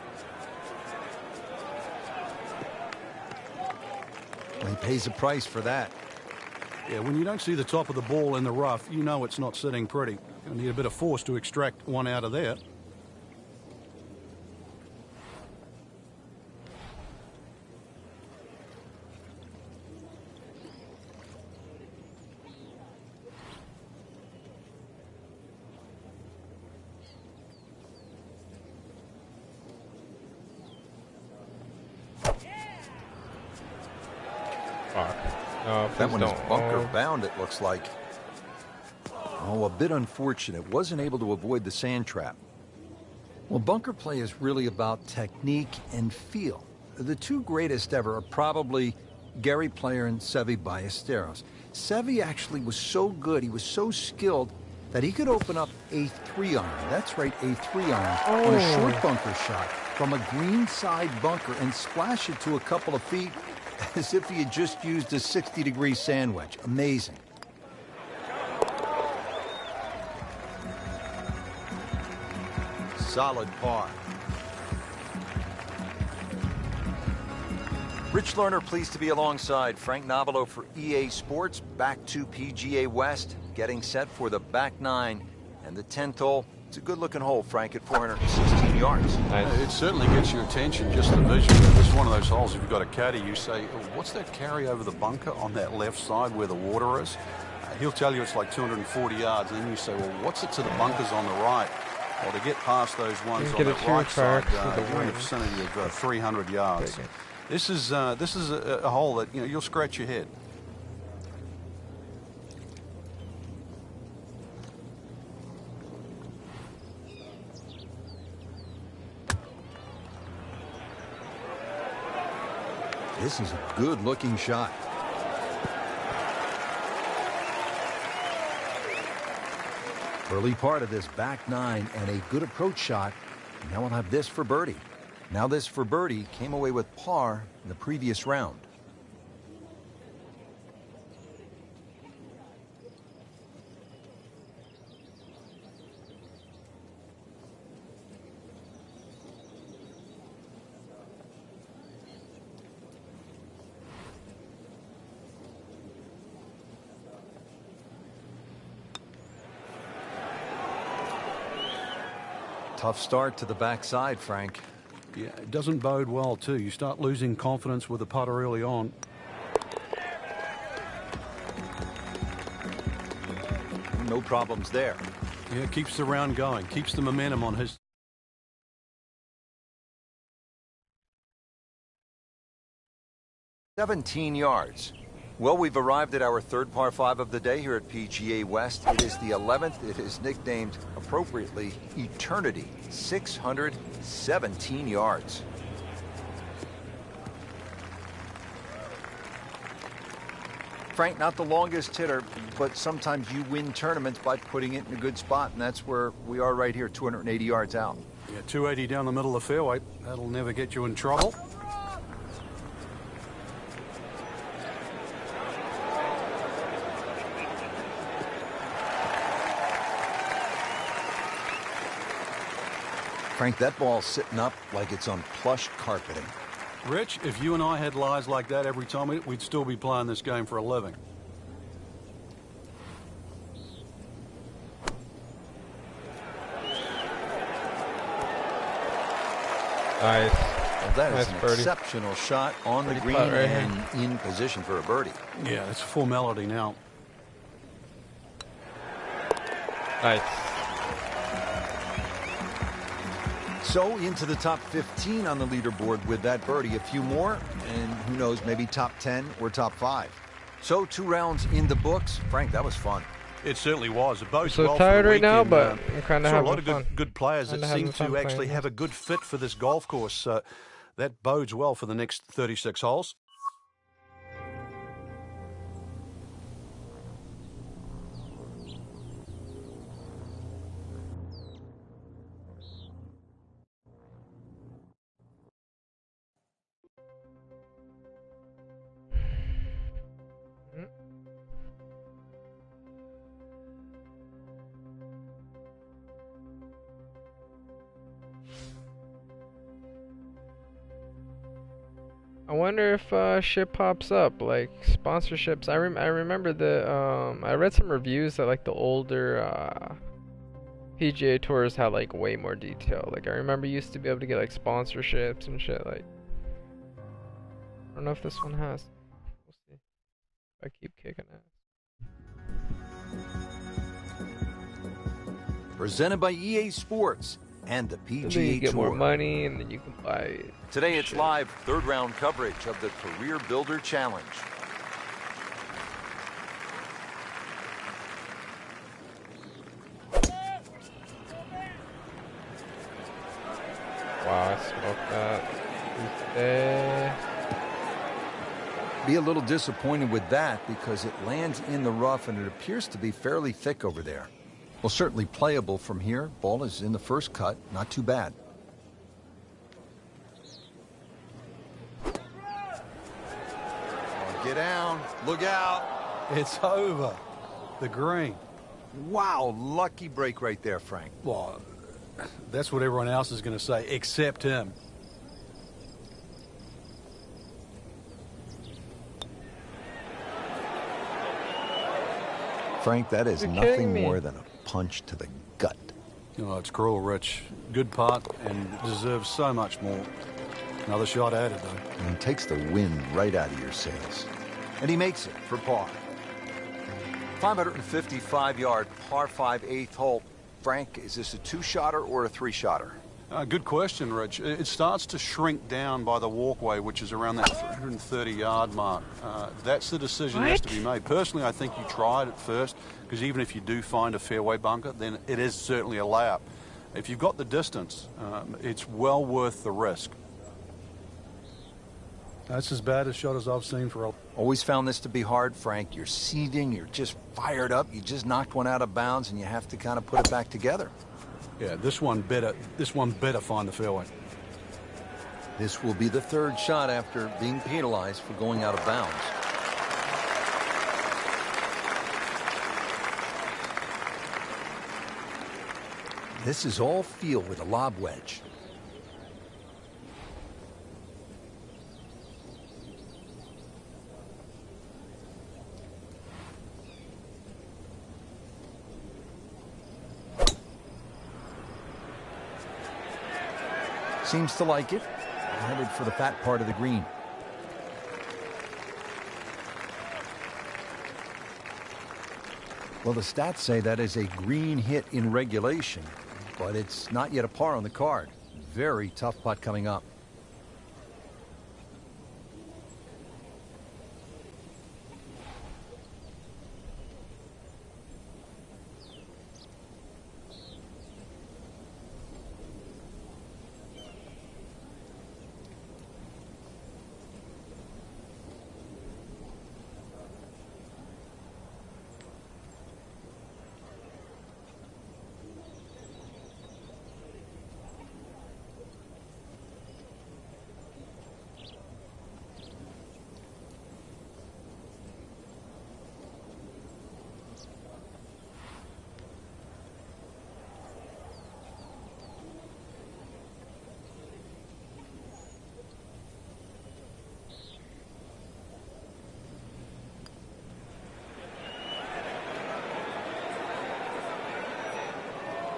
He pays a price for that. Yeah, when you don't see the top of the ball in the rough, you know it's not sitting pretty. You need a bit of force to extract one out of there. No, that one is bunker Oh. bound, it looks like. Oh, a bit unfortunate. Wasn't able to avoid the sand trap. Well, bunker play is really about technique and feel. The two greatest ever are probably Gary Player and Seve Ballesteros. Seve actually was so good, he was so skilled, that he could open up a 3-iron. That's right, a 3-iron on a short bunker shot from a green side bunker and splash it to a couple of feet as if he had just used a 60-degree sand wedge. Amazing. Solid par. Rich Lerner pleased to be alongside Frank Nobilo for EA Sports. Back to PGA West, getting set for the back 9 and the 10th hole. It's a good-looking hole, Frank, at 416 yards. Nice. It certainly gets your attention, just the vision. This is one of those holes, if you've got a caddy, you say, oh, what's that carry over the bunker on that left side where the water is? He'll tell you it's like 240 yards, and then you say, well, what's it to the bunkers on the right? Well, to get past those ones on the right side, you're in the vicinity of 300 yards. This is a hole that, you'll scratch your head. This is a good-looking shot. Early part of this back 9 and a good approach shot. Now we'll have this for birdie. Now this for birdie came away with par in the previous round. Tough start to the backside, Frank. Yeah, it doesn't bode well, too. You start losing confidence with the putter early on. No problems there. Yeah, keeps the round going, keeps the momentum on his 17 yards. Well, we've arrived at our third par 5 of the day here at PGA West. It is the 11th. It is nicknamed, appropriately, Eternity. 617 yards. Frank, not the longest hitter, but sometimes you win tournaments by putting it in a good spot, and that's where we are right here, 280 yards out. Yeah, 280 down the middle of the fairway. That'll never get you in trouble. Frank, that ball's sitting up like it's on plush carpeting. Rich, if you and I had lies like that every time, we'd still be playing this game for a living. Nice. Well, that is Nice an birdie. exceptional shot on the Pretty green putt right and in position for a birdie. Yeah, it's a formality now. Nice. So into the top 15 on the leaderboard with that birdie. A few more, and who knows, maybe top 10 or top 5. So 2 rounds in the books. Frank, that was fun. It certainly was. It bodes So well tired for the right now, weekend. but I'm kind of Saw having a lot of fun. good players that Kinda seem having fun to actually playing have this. a good fit for this golf course. That bodes well for the next 36 holes. I wonder if shit pops up like sponsorships. I remember I read some reviews that like the older PGA tours had like way more detail. Like I remember you used to be able to get like sponsorships and shit. Like I don't know if this one has. We'll see. If I keep kicking ass. Presented by EA Sports and the And then PGA you get Tour. more money, and then you can buy. Today it's shit. live third round coverage of the Career Builder Challenge. Wow, I smoked that. Be a little disappointed with that because it lands in the rough and it appears to be fairly thick over there. Well, certainly playable from here. Ball is in the first cut. Not too bad. Get down. Look out. It's over. The green. Wow, lucky break right there, Frank. Well, that's what everyone else is going to say, except him. Frank, that is You're nothing kidding me. more than a punch to the gut. You know, it's cruel, Rich. Good putt and deserves so much more. Another shot added, though. And he takes the wind right out of your sails. And he makes it for par. 555-yard par 5 8th hole. Frank, is this a 2-shotter or a 3-shotter? Good question, Rich. It starts to shrink down by the walkway, which is around that 330-yard mark. That's the decision that has to be made. Personally, I think you try it at first, because even if you do find a fairway bunker, then it is certainly a layup. If you've got the distance, it's well worth the risk. That's as bad a shot as I've seen for a... Always found this to be hard, Frank. You're seething, you're just fired up, you just knocked one out of bounds, and you have to kind of put it back together. Yeah, this one better find the fairway. This will be the 3rd shot after being penalized for going out of bounds. This is all feel with a lob wedge. Seems to like it. Headed for the fat part of the green. Well, the stats say that is a green hit in regulation, but it's not yet a par on the card. Very tough putt coming up.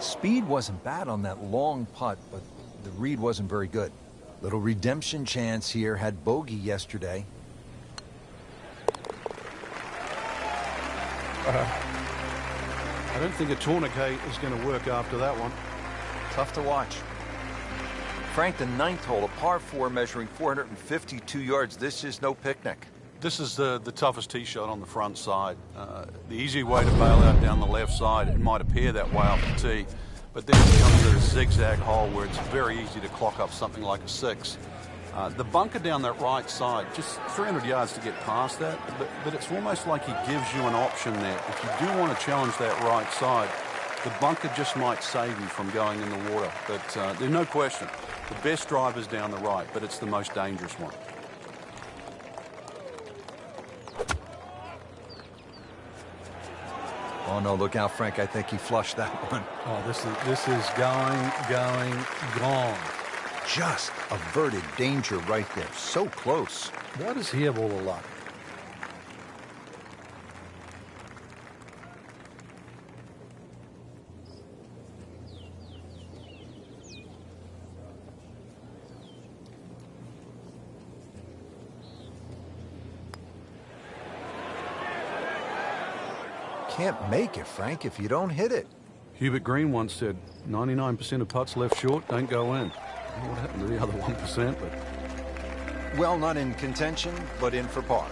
Speed wasn't bad on that long putt, but the read wasn't very good. Little redemption chance here. Had bogey yesterday. I don't think a tourniquet is going to work after that one. Tough to watch. Frank, the ninth hole, a par 4 measuring 452 yards. This is no picnic. This is the toughest tee shot on the front side. The easy way to bail out down the left side, it might appear that way off the tee, but then it comes to a zigzag hole where it's very easy to clock up something like a 6. The bunker down that right side, just 300 yards to get past that, but it's almost like he gives you an option there. If you do want to challenge that right side, the bunker just might save you from going in the water. But there's no question, the best drive is down the right, but it's the most dangerous one. Oh, no, look out, Frank. I think he flushed that one. Oh, this is gone. Just averted danger right there. So close. Why does he have all the luck? Can't make it, Frank, if you don't hit it. Hubert Green once said 99% of putts left short don't go in. I don't know what happened to the other 1%, but... Well, not in contention, but in for par.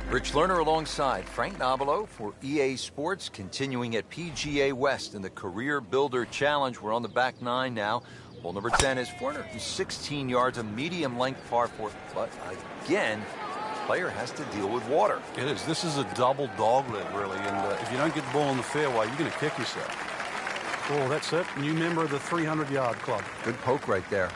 Rich Lerner alongside Frank Nobilo for EA Sports, continuing at PGA West in the Career Builder Challenge. We're on the back 9 now. Hole number 10 is 416 yards, a medium-length par 4. But again, player has to deal with water. It is. This is a double dogleg, really, and if you don't get the ball in the fairway, you're going to kick yourself. Oh, that's it. New member of the 300-yard club. Good poke right there.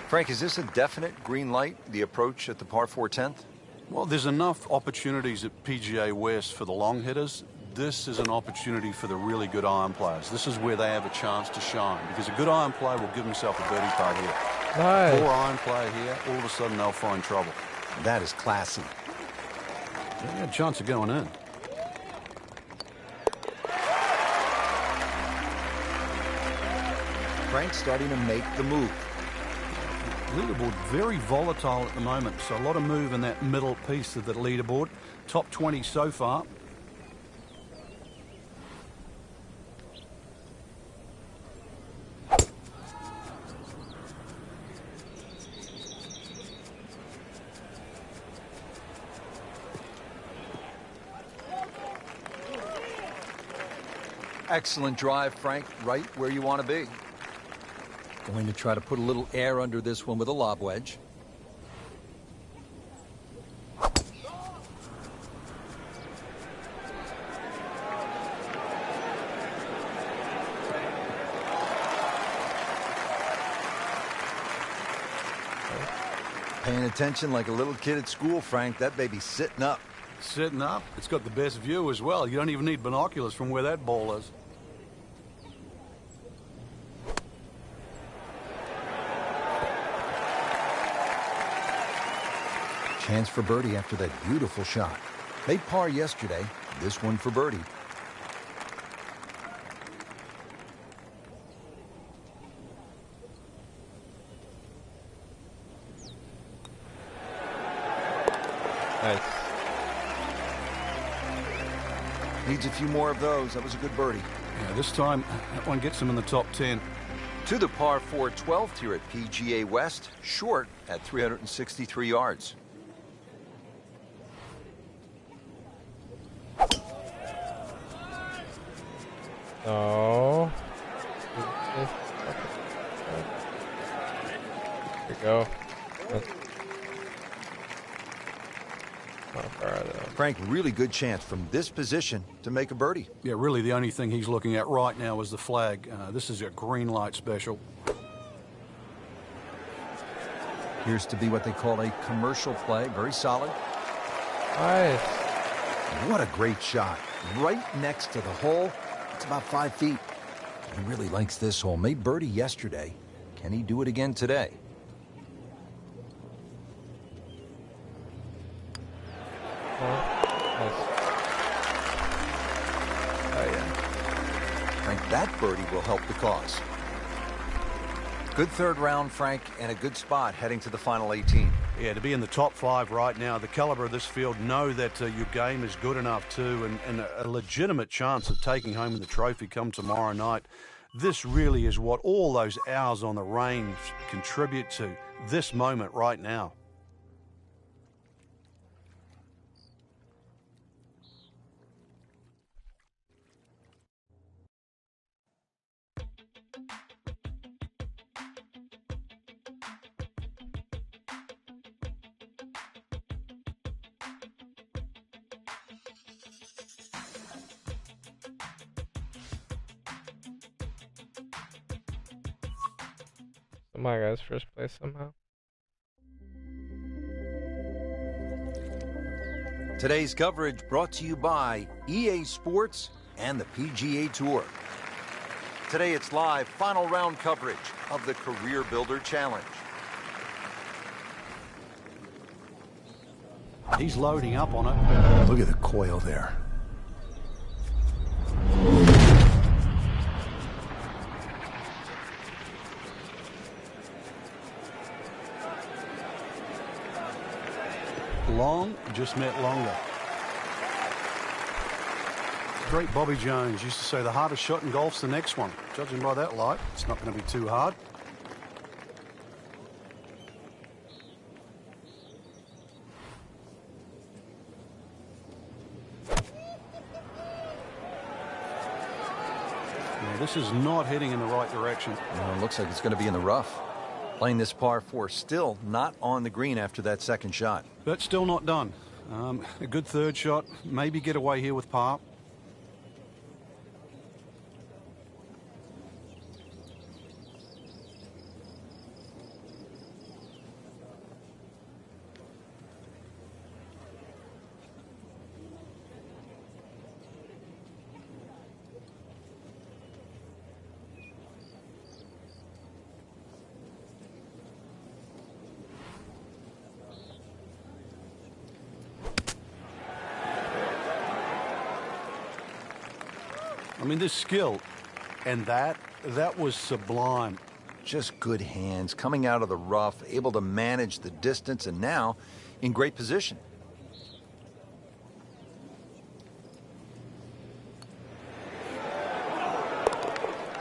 Frank, is this a definite green light, the approach at the par 4 10th? Well, there's enough opportunities at PGA West for the long hitters. This is an opportunity for the really good iron players. This is where they have a chance to shine, because a good iron player will give himself a birdie putt here. Nice. Poor iron player here, all of a sudden they'll find trouble. That is classy. They had a chance of going in. Frank starting to make the move. Leaderboard very volatile at the moment, so a lot of move in that middle piece of the leaderboard. Top 20 so far. Excellent drive, Frank, right where you want to be. Going to try to put a little air under this one with a lob wedge. Paying attention like a little kid at school, Frank. That baby's sitting up. Sitting up. It's got the best view as well. You don't even need binoculars from where that ball is. Chance for birdie after that beautiful shot. Made par yesterday. This one for birdie. Nice. Needs a few more of those. That was a good birdie. Yeah, this time that one gets him in the top 10. To the par 4 12th here at PGA West. Short at 363 yards. Oh. Here we go. Not far though. Frank, really good chance from this position to make a birdie. Yeah, really the only thing he's looking at right now is the flag. This is a green light special. Appears to be what they call a commercial play. Very solid. Nice. What a great shot. Right next to the hole. It's about 5 feet. He really likes this hole. Made birdie yesterday. Can he do it again today? Oh, nice. Oh, yeah. that birdie will help the cause. Good third round, Frank, and a good spot heading to the final 18. Yeah, to be in the top 5 right now, the caliber of this field, know that your game is good enough too, and a legitimate chance of taking home the trophy come tomorrow night. This really is what all those hours on the range contribute to, this moment right now. My guy's first place somehow. Today's coverage brought to you by EA Sports and the PGA Tour. Today it's live final round coverage of the Career Builder Challenge. He's loading up on it. Look at the coil there. Long just meant longer. Great Bobby Jones used to say the hardest shot in golf's the next one. Judging by that light, it's not going to be too hard. Now, this is not heading in the right direction. Well, it looks like it's going to be in the rough. Playing this par 4, still not on the green after that second shot. But still not done. A good third shot, maybe get away here with par. I mean, this skill, and that was sublime. Just good hands, coming out of the rough, able to manage the distance, and now in great position.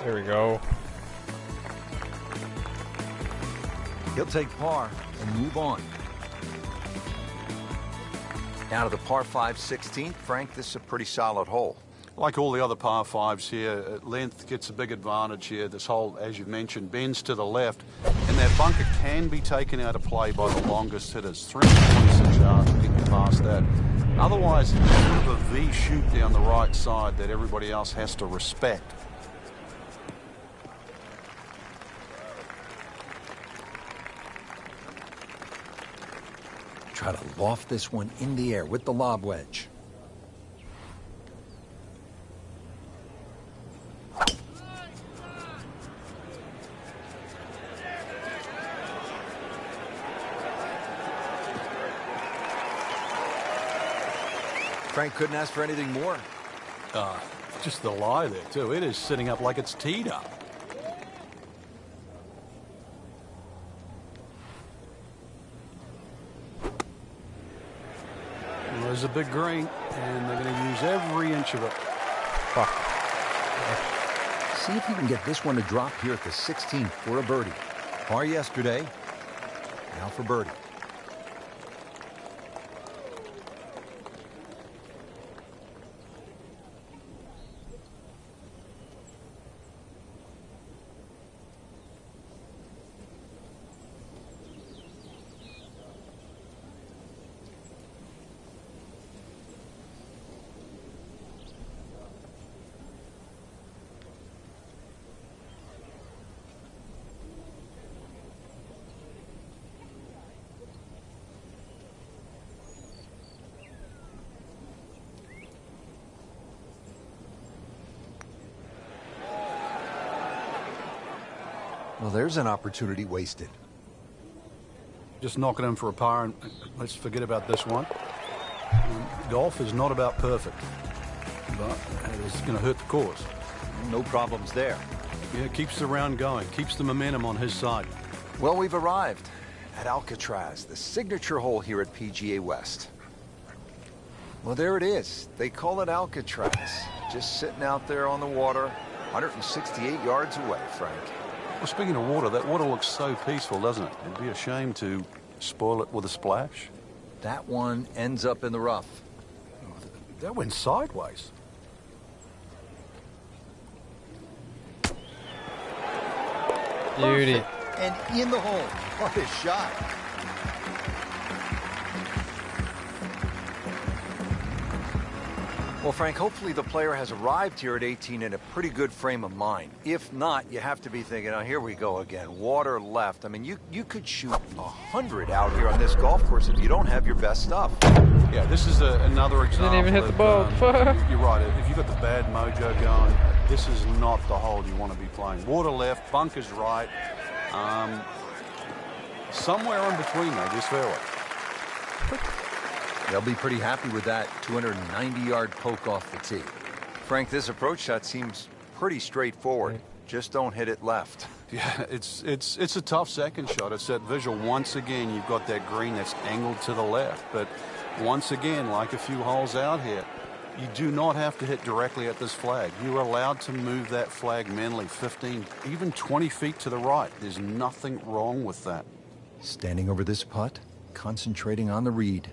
There we go. He'll take par and move on. Now to the par 5 16th. Frank, this is a pretty solid hole. Like all the other par 5s here, length gets a big advantage here. This hole, as you've mentioned, bends to the left, and that bunker can be taken out of play by the longest hitters. 326 yards, we can get past that. Otherwise, it's sort of a V shoot down the right side that everybody else has to respect. Try to loft this one in the air with the lob wedge. Frank couldn't ask for anything more. Just the lie there, too. It is sitting up like it's teed up. Well, there's a big green, and they're going to use every inch of it. Fuck. See if you can get this one to drop here at the 16th for a birdie. Par yesterday, now for birdie. Well, there's an opportunity wasted. Just knocking in for a par, and let's forget about this one. Golf is not about perfect, but it's going to hurt the cause. No problems there. Yeah, keeps the round going, keeps the momentum on his side. Well, we've arrived at Alcatraz, the signature hole here at PGA West. Well, there it is. They call it Alcatraz. Just sitting out there on the water, 168 yards away, Frank. Well, speaking of water, that water looks so peaceful, doesn't it? It'd be a shame to spoil it with a splash. That one ends up in the rough. That went sideways. Beauty. Perfect. And in the hole. What a shot. Well, Frank, hopefully the player has arrived here at 18 in a pretty good frame of mind. If not, you have to be thinking, oh, here we go again. Water left. I mean, you could shoot 100 out here on this golf course if you don't have your best stuff. Yeah, this is another example. Didn't even hit the ball. You're right. If you've got the bad mojo going, this is not the hole you want to be playing. Water left, bunkers right. Somewhere in between, though, this fairway. They'll be pretty happy with that 290-yard poke off the tee. Frank, this approach shot seems pretty straightforward. Just don't hit it left. Yeah, it's a tough second shot. It's that visual. Once again, you've got that green that's angled to the left. But once again, like a few holes out here, you do not have to hit directly at this flag. You're allowed to move that flag mentally 15, even 20 feet to the right. There's nothing wrong with that. Standing over this putt, concentrating on the read.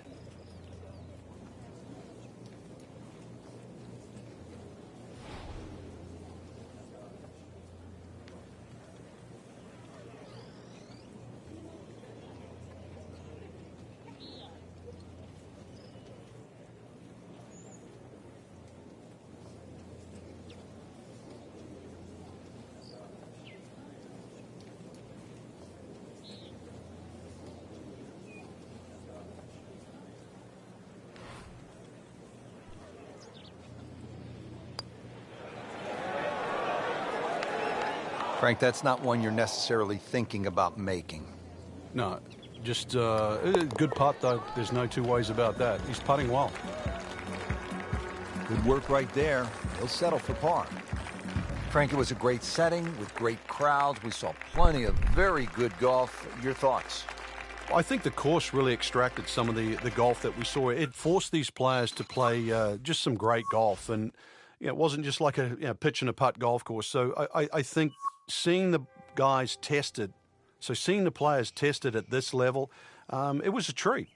Frank, that's not one you're necessarily thinking about making. No, just good putt, though. There's no two ways about that. He's putting well. Good work right there. He'll settle for par. Frank, it was a great setting with great crowds. We saw plenty of very good golf. Your thoughts? I think the course really extracted some of the golf that we saw. It forced these players to play just some great golf. And it wasn't just like a pitch and a putt golf course. So I think seeing the guys tested, seeing the players tested at this level, it was a treat.